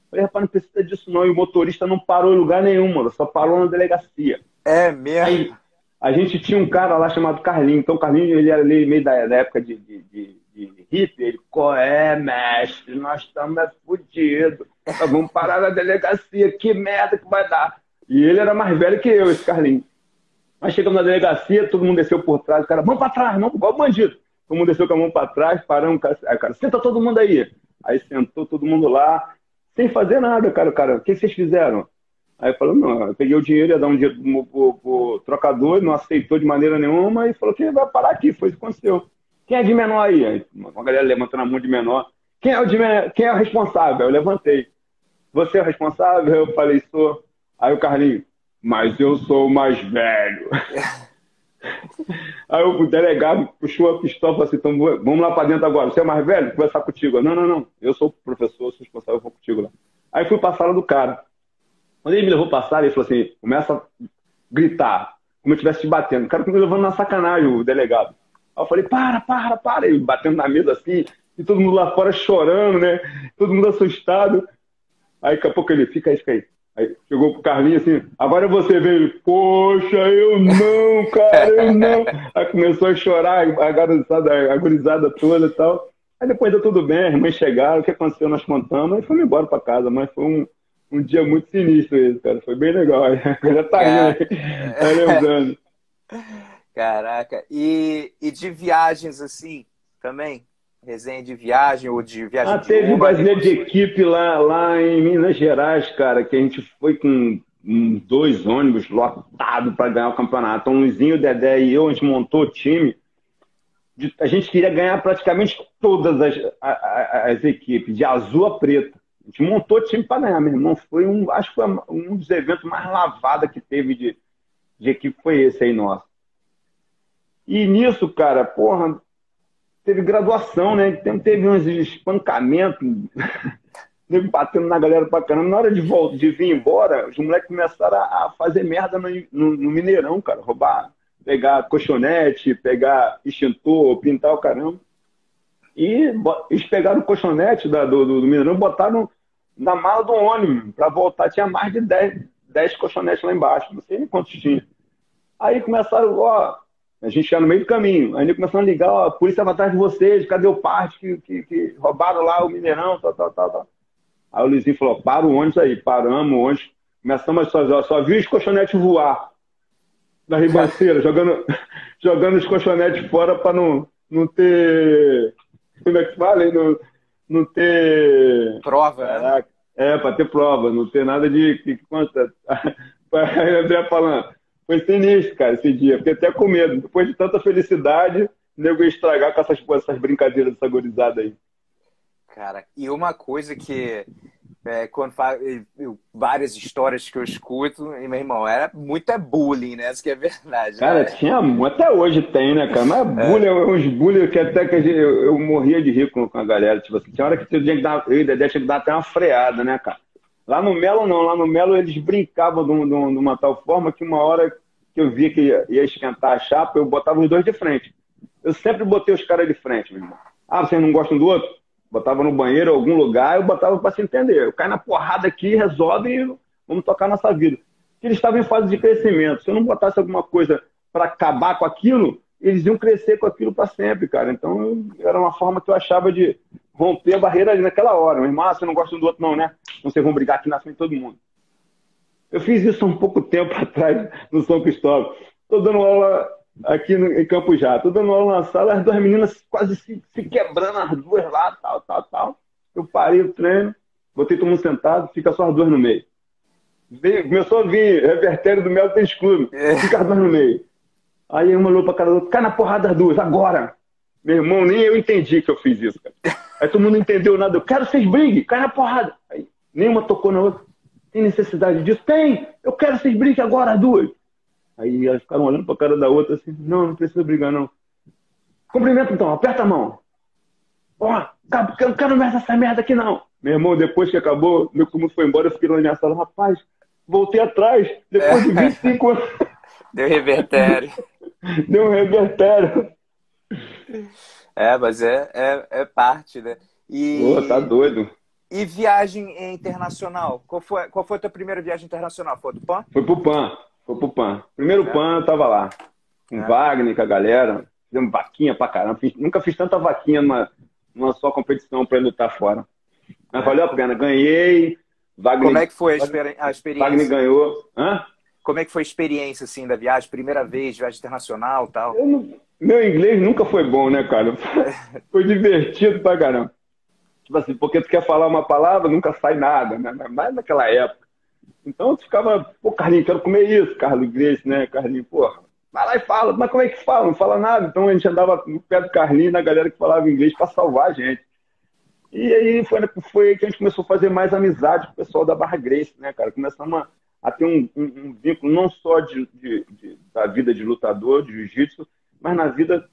Falei, rapaz, não precisa disso não. E o motorista não parou em lugar nenhum, mano. Só parou na delegacia. É mesmo? Aí a gente tinha um cara lá chamado Carlinho. Então, o Carlinho, ele era ali meio da época de hippie. Ele, qual é, mestre? Nós estamos fodidos. Nós vamos parar na delegacia. Que merda que vai dar? E ele era mais velho que eu, esse Carlinho. Aí chegamos na delegacia, todo mundo desceu por trás. O cara, vamos para trás, vamos igual o bandido. Todo mundo desceu com a mão para trás, paramos. Aí o cara, senta todo mundo aí. Aí sentou todo mundo lá, sem fazer nada, cara. O que vocês fizeram? Aí eu falei, não, eu peguei o dinheiro, ia dar um dinheiro pro trocador, não aceitou de maneira nenhuma e falou que vai parar aqui, foi isso que aconteceu. Quem é de menor aí? Aí uma galera levantando a mão de menor. Quem é o responsável? Eu levantei. Você é o responsável? Eu falei, sou. Aí o Carlinho, mas eu sou o mais velho. Aí o delegado puxou a pistola e falou assim, então vamos lá para dentro agora. Você é mais velho? Vou conversar contigo. Não. Eu sou o professor, sou responsável, eu vou contigo lá. Aí fui para a sala do cara. Quando ele me levou para a sala, ele falou assim, começa a gritar, como eu estivesse te batendo. O cara me levando na sacanagem, o delegado. Aí eu falei, para. Ele batendo na mesa assim, e todo mundo lá fora chorando, né? Todo mundo assustado. Aí daqui a pouco ele, fica aí. Aí chegou pro Carlinhos assim, agora você veio. Ele, poxa, eu não, cara, eu não. Aí começou a chorar, a gurizada toda e tal. Aí depois deu tudo bem, as irmãs chegaram, o que aconteceu, nós contamos, e fomos embora para casa. Mas foi um dia muito sinistro esse, cara. Foi bem legal. Agora tá indo, tá lembrando. Caraca. E de viagens assim, também? Resenha de viagem ou de viagem de Teve ônibus? brasileiro de equipe lá em Minas Gerais, cara, que a gente foi com 2 ônibus lotados para ganhar o campeonato. Então, Luizinho, o Dedé e eu, a gente montou o time. A gente queria ganhar praticamente todas as equipes, de azul a preto. A gente montou o time para ganhar, meu irmão. Acho que foi um dos eventos mais lavados que teve de equipe, foi esse aí nosso. E nisso, cara, porra, teve graduação, né? Teve uns espancamentos, teve batendo na galera pra caramba. Na hora de vir embora, os moleques começaram a fazer merda no Mineirão, cara. Roubar, pegar colchonete, pegar extintor, pintar o caramba. E eles pegaram o colchonete do Mineirão e botaram na mala do ônibus pra voltar. Tinha mais de 10 colchonetes lá embaixo, não sei nem quantos tinha. Aí começaram, a gente ia no meio do caminho. Aí começaram a ligar, a polícia vai atrás de vocês, cadê o parte que roubaram lá o Mineirão, tal. Aí o Luizinho falou, para o ônibus aí. Paramos o ônibus, começamos a fazer, só vi os colchonetes voar da ribanceira, jogando os colchonetes fora para não ter, como é que fala? Não ter... Prova, né? Para ter prova, não ter nada de consta. Aí o André falando, foi sinistro, cara, esse dia. Fiquei até com medo. Depois de tanta felicidade, o nego ia estragar com essas brincadeiras dessa gurizada aí. Cara, e uma coisa que quando várias histórias que eu escuto, e meu irmão, era muito bullying, né? Isso que é verdade. Cara, né? tinha, até hoje tem, né, cara? Mas bullying, uns bullying que até que eu morria de rir com a galera. Tipo assim, tinha hora que eu e o Dedé tinha que dar até uma freada, né, cara? Lá no Melo não, lá no Melo eles brincavam de uma tal forma que uma hora que eu via que ia esquentar a chapa, eu botava os dois de frente. Eu sempre botei os caras de frente, meu irmão. Vocês não gostam do outro? Botava no banheiro, em algum lugar, eu botava para se entender. Eu caio na porrada aqui, resolve e vamos tocar nossa vida. Porque eles estavam em fase de crescimento. Se eu não botasse alguma coisa para acabar com aquilo, eles iam crescer com aquilo para sempre, cara. Então, era uma forma que eu achava de romper a barreira ali naquela hora. Meu irmão, você não gosta do outro não, né? Então vocês vão brigar aqui na frente de todo mundo. Eu fiz isso há um pouco tempo atrás no São Cristóvão. Estou dando aula aqui em Campo Já. Estou dando aula na sala, as 2 meninas quase se quebrando, as 2 lá, tal. Eu parei o treino, botei todo mundo sentado, fica só as 2 no meio. Começou a vir revertério do Melo Tênis Clube, fica as 2 no meio. Aí uma olhou pra cara do outro, cai na porrada das 2, agora! Meu irmão, nem eu entendi que eu fiz isso, cara. Aí todo mundo não entendeu nada. Eu quero que vocês briguem, cai na porrada. Aí nenhuma tocou na outra. Tem necessidade disso? Tem! Eu quero que vocês briguem agora, as 2. Aí elas ficaram olhando pra cara da outra assim, não precisa brigar, não. Cumprimento então, aperta a mão. Eu não quero mais essa merda aqui, não. Meu irmão, depois que acabou, meu mundo foi embora, eu fiquei lá na minha sala, rapaz, voltei atrás, depois de 25 anos. Deu revertério. Deu um revertério. Mas é parte, né? Tá doido. E viagem internacional? Qual foi a tua primeira viagem internacional? Foi do PAN? Foi pro PAN. Foi pro PAN. Primeiro PAN eu tava lá. Com Wagner, com a galera. Fizemos vaquinha pra caramba. Nunca fiz tanta vaquinha numa só competição pra lutar fora. Mas valeu a pena. Ganhei. Wagner, Como é que foi a Wagner experiência? ganhou. Hã? Como é que foi a experiência, assim, da viagem? Primeira vez, viagem internacional e tal? Meu inglês nunca foi bom, né, cara? Foi divertido pra caramba. Tipo assim, porque tu quer falar uma palavra, nunca sai nada, né? Mais naquela época. Então tu ficava, pô, Carlinhos, quero comer isso, Carlos Grace, né? Carlinhos, pô, vai lá e fala. Mas como é que fala? Não fala nada. Então a gente andava no pé do Carlinhos, na galera que falava inglês, pra salvar a gente. E aí foi aí que a gente começou a fazer mais amizade com o pessoal da Barra Grace, né, cara? Começamos a ter um vínculo não só da vida de lutador, de jiu-jitsu, mas na vida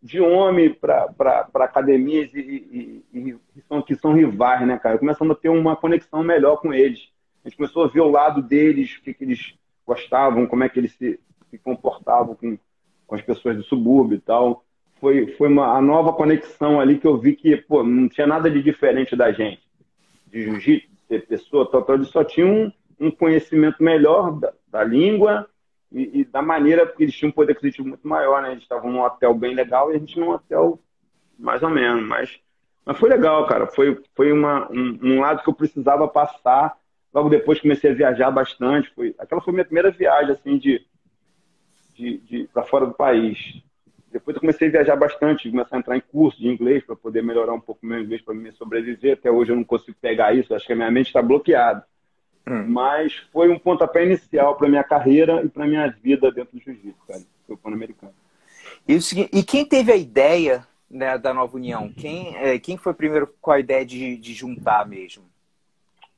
de homem para academias que são rivais, né, cara? Começamos a ter uma conexão melhor com eles. A gente começou a ver o lado deles, o que eles gostavam, como é que eles se comportavam com as pessoas do subúrbio e tal. Foi a nova conexão ali que eu vi que, pô, não tinha nada de diferente da gente, de jiu-jitsu, de ser pessoa, tal, eles só tinham um conhecimento melhor da língua e da maneira, porque eles tinham um poder aquisitivo muito maior, né? Eles estavam num hotel bem legal e a gente num hotel mais ou menos, mas foi legal, cara. Foi um lado que eu precisava passar. Logo depois comecei a viajar bastante. Aquela foi minha primeira viagem, assim, para fora do país. Depois eu comecei a viajar bastante, comecei a entrar em curso de inglês para poder melhorar um pouco o meu inglês para me sobreviver. Até hoje eu não consigo pegar isso, acho que a minha mente está bloqueada. Mas foi um pontapé inicial para minha carreira e para minha vida dentro do jiu-jitsu, cara. Foi o Pan-Americano. E quem teve a ideia, né, da Nova União? Quem foi primeiro com a ideia de juntar mesmo?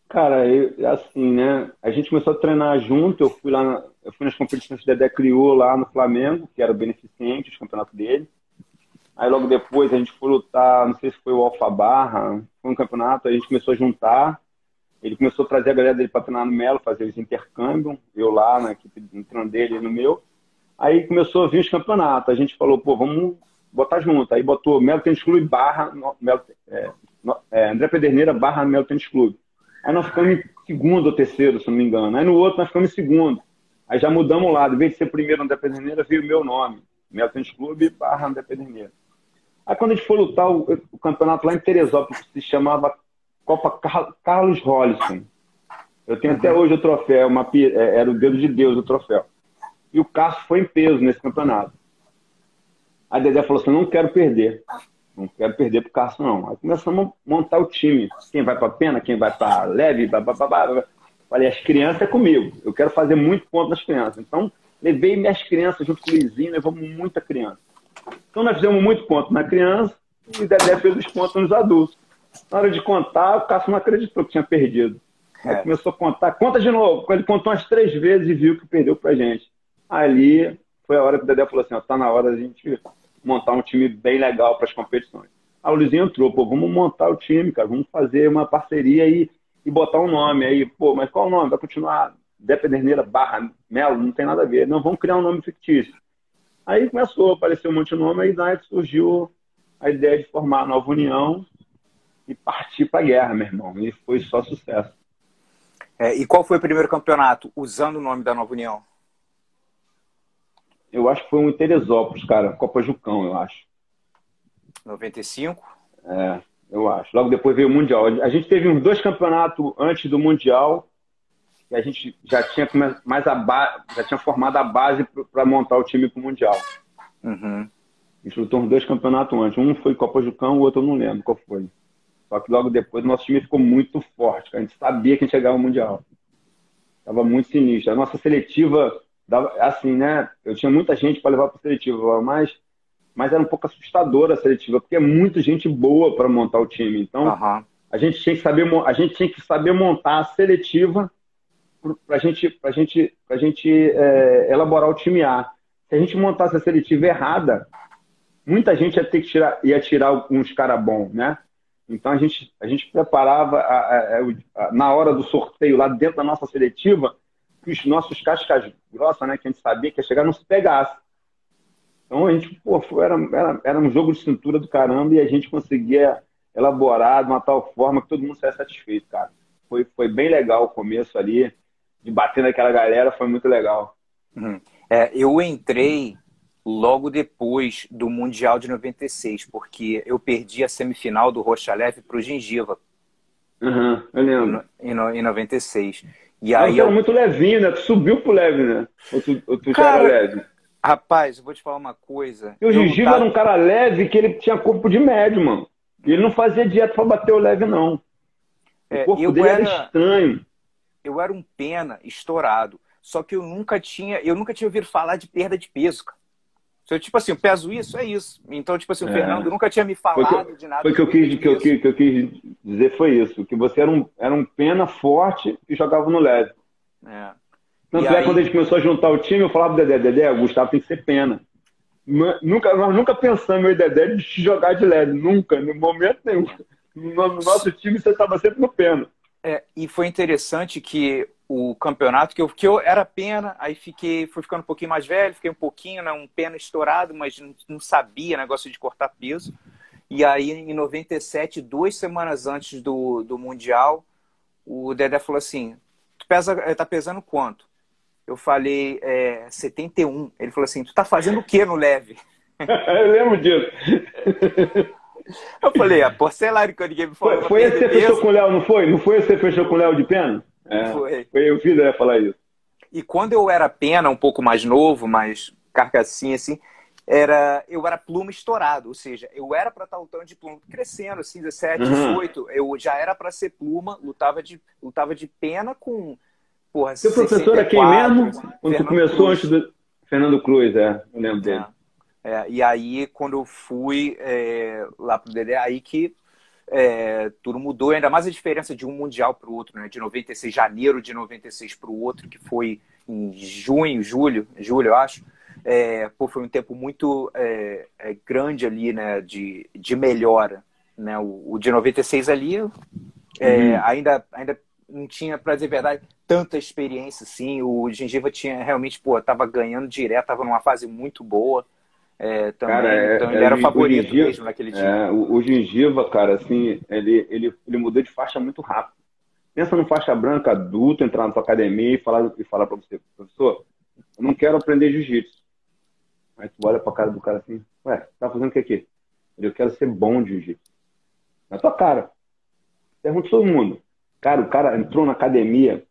Cara, assim, né? A gente começou a treinar junto. Eu fui nas competições que o Dedé criou lá no Flamengo, que era o beneficente, os campeonatos dele. Aí logo depois a gente foi lutar, não sei se foi o Alfa Barra, foi um campeonato, a gente começou a juntar. Ele começou a trazer a galera dele para treinar no Melo, fazer os intercâmbios, eu lá na equipe entrando dele e no meu. Aí começou a vir os campeonatos. A gente falou, pô, vamos botar junto. Aí botou Melo Tênis Clube barra André Pederneiras barra Melo Tênis Clube. Aí nós ficamos em segundo ou terceiro, se não me engano. Aí no outro nós ficamos em segundo. Aí já mudamos o lado. Em vez de ser primeiro André Pederneiras, veio o meu nome. Melo Tênis Clube barra André Pederneiras. Aí quando a gente foi lutar o campeonato lá em Teresópolis, que se chamava Copa Carlos Rollison. Eu tenho até hoje o troféu, era o dedo de Deus o troféu. E o Cássio foi em peso nesse campeonato. A Dedé falou assim, não quero perder. Não quero perder pro Cássio, não. Aí começamos a montar o time. Quem vai pra pena, quem vai pra leve, babá. Falei, as crianças é comigo. Eu quero fazer muito ponto nas crianças. Então, levei minhas crianças junto com o Luizinho, levamos muita criança. Então, nós fizemos muito ponto na criança e o Dedé fez os pontos nos adultos. Na hora de contar, o Cássio não acreditou que tinha perdido. Aí começou a contar. Conta de novo. Ele contou umas 3 vezes e viu que perdeu pra gente. Ali foi a hora que o Dedé falou assim, ó, tá na hora da gente montar um time bem legal para as competições. Aí o Luizinho entrou, pô, vamos montar o time, cara, vamos fazer uma parceria e botar um nome. Aí, pô, mas qual o nome? Vai continuar Dedé Pederneiras barra Melo? Não tem nada a ver. Não, vamos criar um nome fictício. Aí começou a aparecer um monte de nome, aí daí surgiu a ideia de formar a Nova União e partir para a guerra, meu irmão. E foi só sucesso. E qual foi o primeiro campeonato usando o nome da Nova União? Eu acho que foi um em Teresópolis, cara. Copa Jucão, eu acho. 95? Eu acho. Logo depois veio o Mundial. A gente teve uns 2 campeonatos antes do Mundial e a gente já tinha já tinha formado a base para montar o time para o Mundial. Uhum. A gente lutou uns 2 campeonatos antes. Um foi Copa Jucão, o outro eu não lembro qual foi. Só que logo depois o nosso time ficou muito forte, cara. A gente sabia que a gente ia ganhar o Mundial. Tava muito sinistro. A nossa seletiva, assim, né? Eu tinha muita gente para levar para a seletiva, mas era um pouco assustadora a seletiva, porque é muita gente boa para montar o time. Então, a gente tinha que saber montar a seletiva para a gente elaborar o time A. Se a gente montasse a seletiva errada, muita gente ia tirar uns caras bons, né? Então a gente preparava na hora do sorteio lá dentro da nossa seletiva que os nossos cascas grossas, né, que a gente sabia que ia chegar, não se pegasse. Então a gente, pô, era um jogo de cintura do caramba e a gente conseguia elaborar de uma tal forma que todo mundo saia satisfeito, cara. Foi bem legal o começo ali. de bater naquela galera, foi muito legal. Uhum. Eu entrei logo depois do Mundial de 96, porque eu perdi a semifinal do Rocha Leve para o Gengiva Uhum, eu lembro. em 96. E Mas aí você era eu, muito levinho, né? Tu subiu pro leve, né? Ou tu já era cara, leve? rapaz, eu vou te falar uma coisa. E o Eu Gengiva era lutava, um cara leve que ele tinha corpo de médio, mano. E ele não fazia dieta pra bater o leve, não. O é, corpo dele era estranho. eu era um pena estourado. Só que eu nunca tinha ouvido falar de perda de peso, cara. Se eu, tipo assim, eu peso isso, é isso. Então, tipo assim, o Fernando É. nunca tinha me Foi que, falado de nada foi de que eu perda quis, de peso. que eu quis dizer foi isso. Que você era um pena forte e jogava no leve. É. E Tanto é que quando a aí, gente começou a juntar o time, eu falava pro Dedé, o Gustavo tem que ser pena. Nós nunca pensamos, eu e Dedé, de te jogar de leve. Nunca, no momento nenhum. No nosso time, você estava sempre no pena. e foi interessante que o campeonato, que eu era pena, aí fui ficando um pouquinho mais velho, fiquei um pouquinho, né, um pena estourado, mas não sabia negócio de cortar peso. E aí, em 97, 2 semanas antes do Mundial, o Dedé falou assim, tá pesando quanto? Eu falei, 71. Ele falou assim, tu tá fazendo o que no leve? Eu lembro disso. Eu falei, pô, sei lá, que ninguém me falou pra Foi esse que perder você fechou peso. com o Léo, não foi? Não foi esse que você fechou com o Léo de pena? É. Foi. Eu fiz ele falar isso. E quando eu era pena, um pouco mais novo, mais carcassinha, assim, eu era pluma estourado, ou seja, eu era para estar lutando de pluma, crescendo, assim, 17, Uhum. 18, eu já era para ser pluma, lutava de pena com, porra, Seu professor era quem 64, mesmo? assim, Quando tu Fernando começou antes Cruz. do. Fernando Cruz, eu lembro dele. E aí, quando eu fui lá pro Dedé, aí que tudo mudou, ainda mais a diferença de um mundial para o outro, né? De 96, janeiro de 96 para o outro, que foi em julho, eu acho. Foi um tempo muito grande ali, né? De melhora, né? O de 96 ali, Uhum. ainda não tinha, para dizer a verdade, tanta experiência, assim. O Gengiva tinha realmente, pô, tava ganhando direto, tava numa fase muito boa Cara, também, então ele era o o favorito gengiva, mesmo naquele dia. o gengiva, cara, assim, ele mudou de faixa muito rápido. Pensa no faixa branca adulto, entrar na tua academia e falar pra você, professor, eu não quero aprender jiu-jitsu. Aí tu olha pra cara do cara assim, ué, tá fazendo o que aqui? Eu quero ser bom de jiu-jitsu. Na tua cara. Pergunta todo mundo. Cara, o cara entrou na academia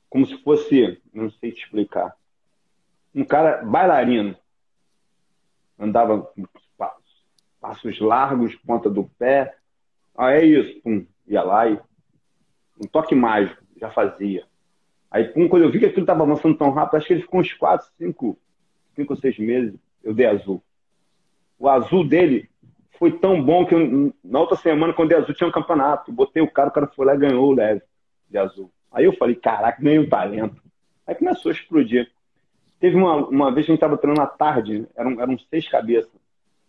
como se fosse, não sei te explicar, um cara bailarino. Andava com passos largos, ponta do pé. É isso. Pum, ia lá e um toque mágico, já fazia. Aí, pum, quando eu vi que aquilo estava avançando tão rápido, acho que ele ficou uns 4, 5 ou 6 meses, eu dei azul. O azul dele foi tão bom que na outra semana, quando eu dei azul, tinha um campeonato. Botei o cara foi lá e ganhou o leve de azul. Aí eu falei, caraca, ganhei um talento. Aí começou a explodir. Teve uma vez que a gente estava treinando à tarde, eram 6 cabeças.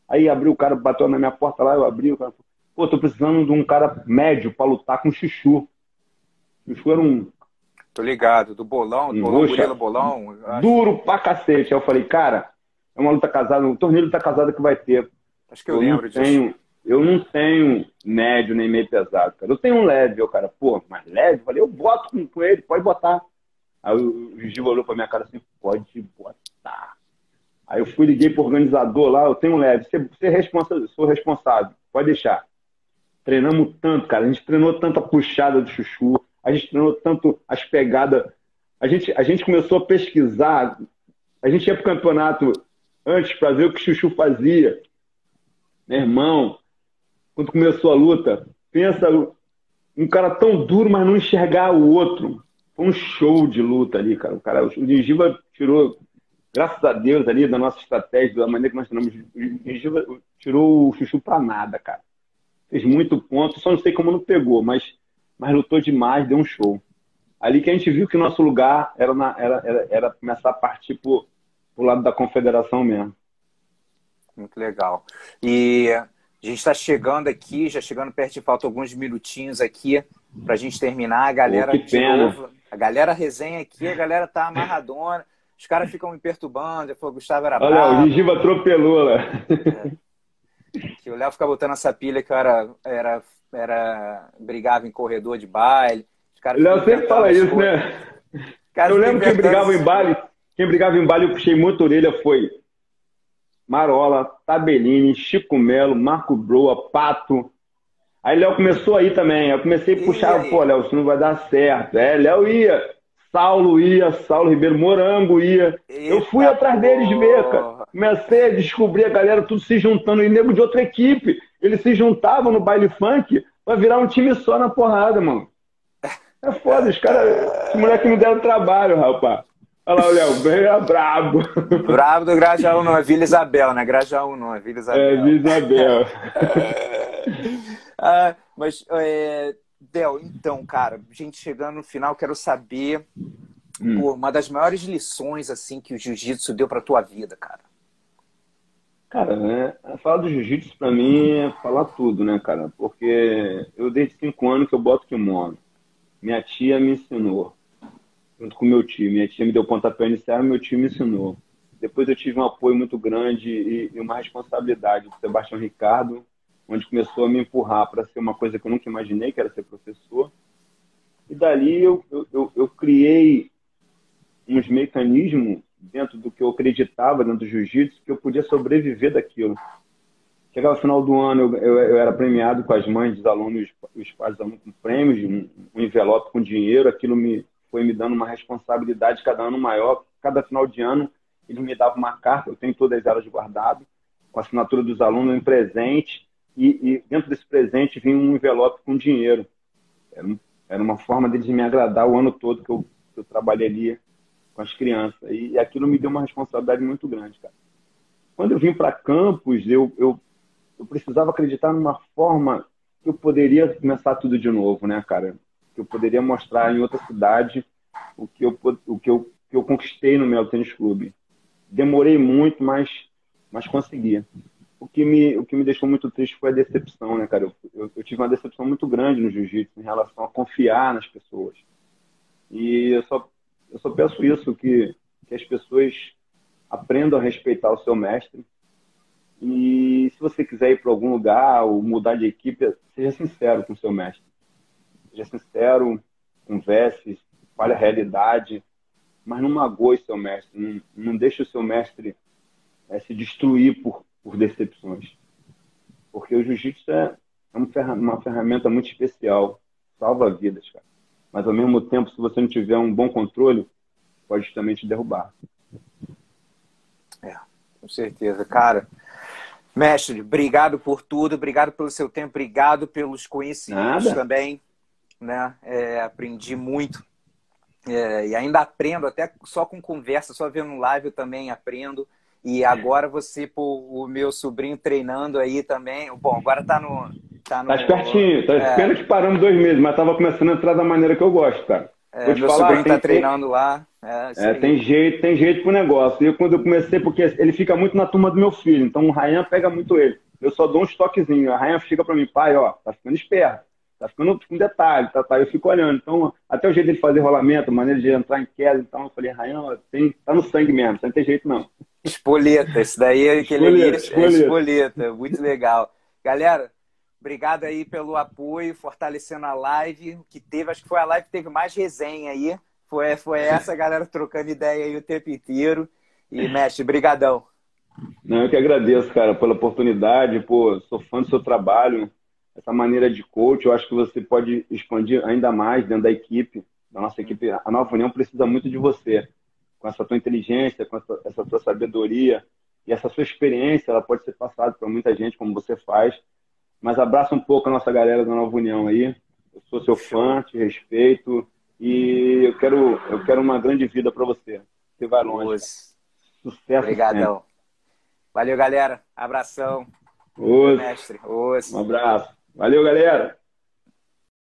Aí abriu, o cara bateu na minha porta lá, eu abri, o cara falou, pô, tô precisando de um cara médio para lutar com o Chuchu. O Chuchu era Tô ligado, do bolão, um bolão, roxa gorila, bolão, eu acho. duro pra cacete. Aí eu falei, cara, é uma luta casada, um torneio de luta casada que vai ter. Acho que eu Eu não lembro disso. tenho, eu não tenho médio nem meio pesado, cara. Eu tenho um leve, o cara, pô, mas leve? Eu falei, eu boto com ele, pode botar. Aí o Gil olhou pra minha cara assim, pode botar. Aí eu fui, liguei pro organizador lá, eu tenho um leve, você é responsável, sou responsável, pode deixar. Treinamos tanto, cara, a gente treinou tanto a puxada do chuchu, a gente treinou tanto as pegadas. A gente começou a pesquisar, a gente ia pro campeonato antes para ver o que o chuchu fazia. Meu irmão, quando começou a luta, pensa um cara tão duro, mas não enxergar o outro. Foi um show de luta ali, cara. O Gengiva tirou, graças a Deus, ali, da nossa estratégia, da maneira que nós treinamos, o Gengiva tirou o chuchu pra nada, cara. Fez muito ponto, só não sei como não pegou, mas lutou demais, deu um show. Ali que a gente viu que o nosso lugar era começar a partir pro lado da confederação mesmo. Muito legal. E a gente está chegando aqui, já chegando perto de falta alguns minutinhos aqui para a gente terminar. A Pô, galera, que de pena. novo, a galera resenha aqui, a galera tá amarradona. Os caras ficam me perturbando. Eu falei, o Gustavo era Olha, o brabo. Gengiva atropelou lá. Que o Léo ficava botando essa pilha que eu brigava em corredor de baile. Os O caras ficam Léo sempre inventando fala as isso, coisas. né? Eu lembro que quem brigava em baile, eu puxei muita orelha, foi Marola, Tabellini, Chico Melo, Marco Broa, Pato. Aí Léo começou aí também. Eu comecei a puxar, pô, Léo, isso não vai dar certo. Léo ia, Saulo Ribeiro, Morango ia. Eu fui Eita atrás deles ver, cara. porra. Comecei a descobrir a galera tudo se juntando, e nego de outra equipe. Eles se juntavam no baile funk pra virar um time só na porrada, mano. É foda, os caras. Esse moleque me deram trabalho, rapaz. Olha lá, o Léo, bem é brabo. Bravo do Grajaú não, é Vila Isabel, né? Grajaú não, é Vila É, Isabel. Isabel. Mas, Del, então, cara, gente chegando no final, quero saber, pô, uma das maiores lições, assim, que o jiu-jitsu deu pra tua vida, cara. Cara, né? Falar do jiu-jitsu pra mim é falar tudo, né, cara? Porque eu desde 5 anos que eu boto kimono. Minha tia me ensinou, junto com meu tio. Minha tia me deu pontapé inicial e meu tio me ensinou. Depois eu tive um apoio muito grande e uma responsabilidade do Sebastião Ricardo, onde começou a me empurrar para ser uma coisa que eu nunca imaginei, que era ser professor. E dali eu criei uns mecanismos dentro do que eu acreditava, dentro do jiu-jitsu, que eu podia sobreviver daquilo. Chegava no final do ano, eu era premiado com as mães dos alunos, os pais dos alunos com prêmios, um envelope com dinheiro. Aquilo foi me dando uma responsabilidade cada ano maior. Cada final de ano, eles me davam uma carta, eu tenho todas elas guardadas, com a assinatura dos alunos em presente, e dentro desse presente vinha um envelope com dinheiro. Era uma forma deles me agradar o ano todo que eu trabalhei ali com as crianças. E aquilo me deu uma responsabilidade muito grande, cara. Quando eu vim para Campos, eu precisava acreditar numa forma que eu poderia começar tudo de novo, né, cara? Que eu poderia mostrar em outra cidade o que eu conquistei no Melo Tênis Clube. Demorei muito, mas consegui. O que me deixou muito triste foi a decepção, né, cara? Eu tive uma decepção muito grande no jiu-jitsu em relação a confiar nas pessoas. E eu só peço isso, que as pessoas aprendam a respeitar o seu mestre. E se você quiser ir para algum lugar ou mudar de equipe, seja sincero com o seu mestre. Seja sincero, converse, fale a realidade, mas não magoe seu mestre. Não deixe o seu mestre se destruir por decepções. Porque o jiu-jitsu é uma ferramenta muito especial. Salva vidas, cara. Mas, ao mesmo tempo, se você não tiver um bom controle, pode também te derrubar. Com certeza. Cara, mestre, obrigado por tudo, obrigado pelo seu tempo, obrigado pelos conhecimentos Nada. também, né? Aprendi muito. E ainda aprendo, até só com conversa, só vendo live eu também aprendo. E agora você, pô, o meu sobrinho treinando aí também. Bom, agora tá no. Tá espertinho. Pena que paramos 2 meses, mas tava começando a entrar da maneira que eu gosto, cara. Vou te Meu falar, sobrinho tá treinando lá. Isso aí. tem jeito pro negócio. E quando eu comecei, porque ele fica muito na turma do meu filho, então o Ryan pega muito ele. Eu só dou uns toquezinhos. A Ryan chega pra mim, pai, ó, tá ficando esperto. Tá ficando com detalhe, tá? Eu fico olhando. Então, até o jeito dele fazer rolamento, a maneira de entrar em queda. Então, eu falei, Ryan, ó, tá no sangue mesmo, não tem jeito não. Espoleta, esse daí é aquele ali, é Espoleta. espoleta, muito legal. Galera, obrigado aí pelo apoio, fortalecendo a live, que teve, acho que foi a live que teve mais resenha aí, foi essa galera trocando ideia aí o tempo inteiro. E, mestre, brigadão. Não, eu que agradeço, cara, pela oportunidade, pô, sou fã do seu trabalho, essa maneira de coach, eu acho que você pode expandir ainda mais dentro da nossa equipe. A Nova União precisa muito de você, com essa tua inteligência, com essa tua sabedoria e essa sua experiência, ela pode ser passada para muita gente, como você faz, mas abraça um pouco a nossa galera da Nova União aí, eu sou seu fã, te respeito e eu quero uma grande vida para você. Você vai longe, cara. Sucesso Obrigadão. sempre. Valeu, galera. Abração. Os, Mestre. um abraço. Valeu, galera.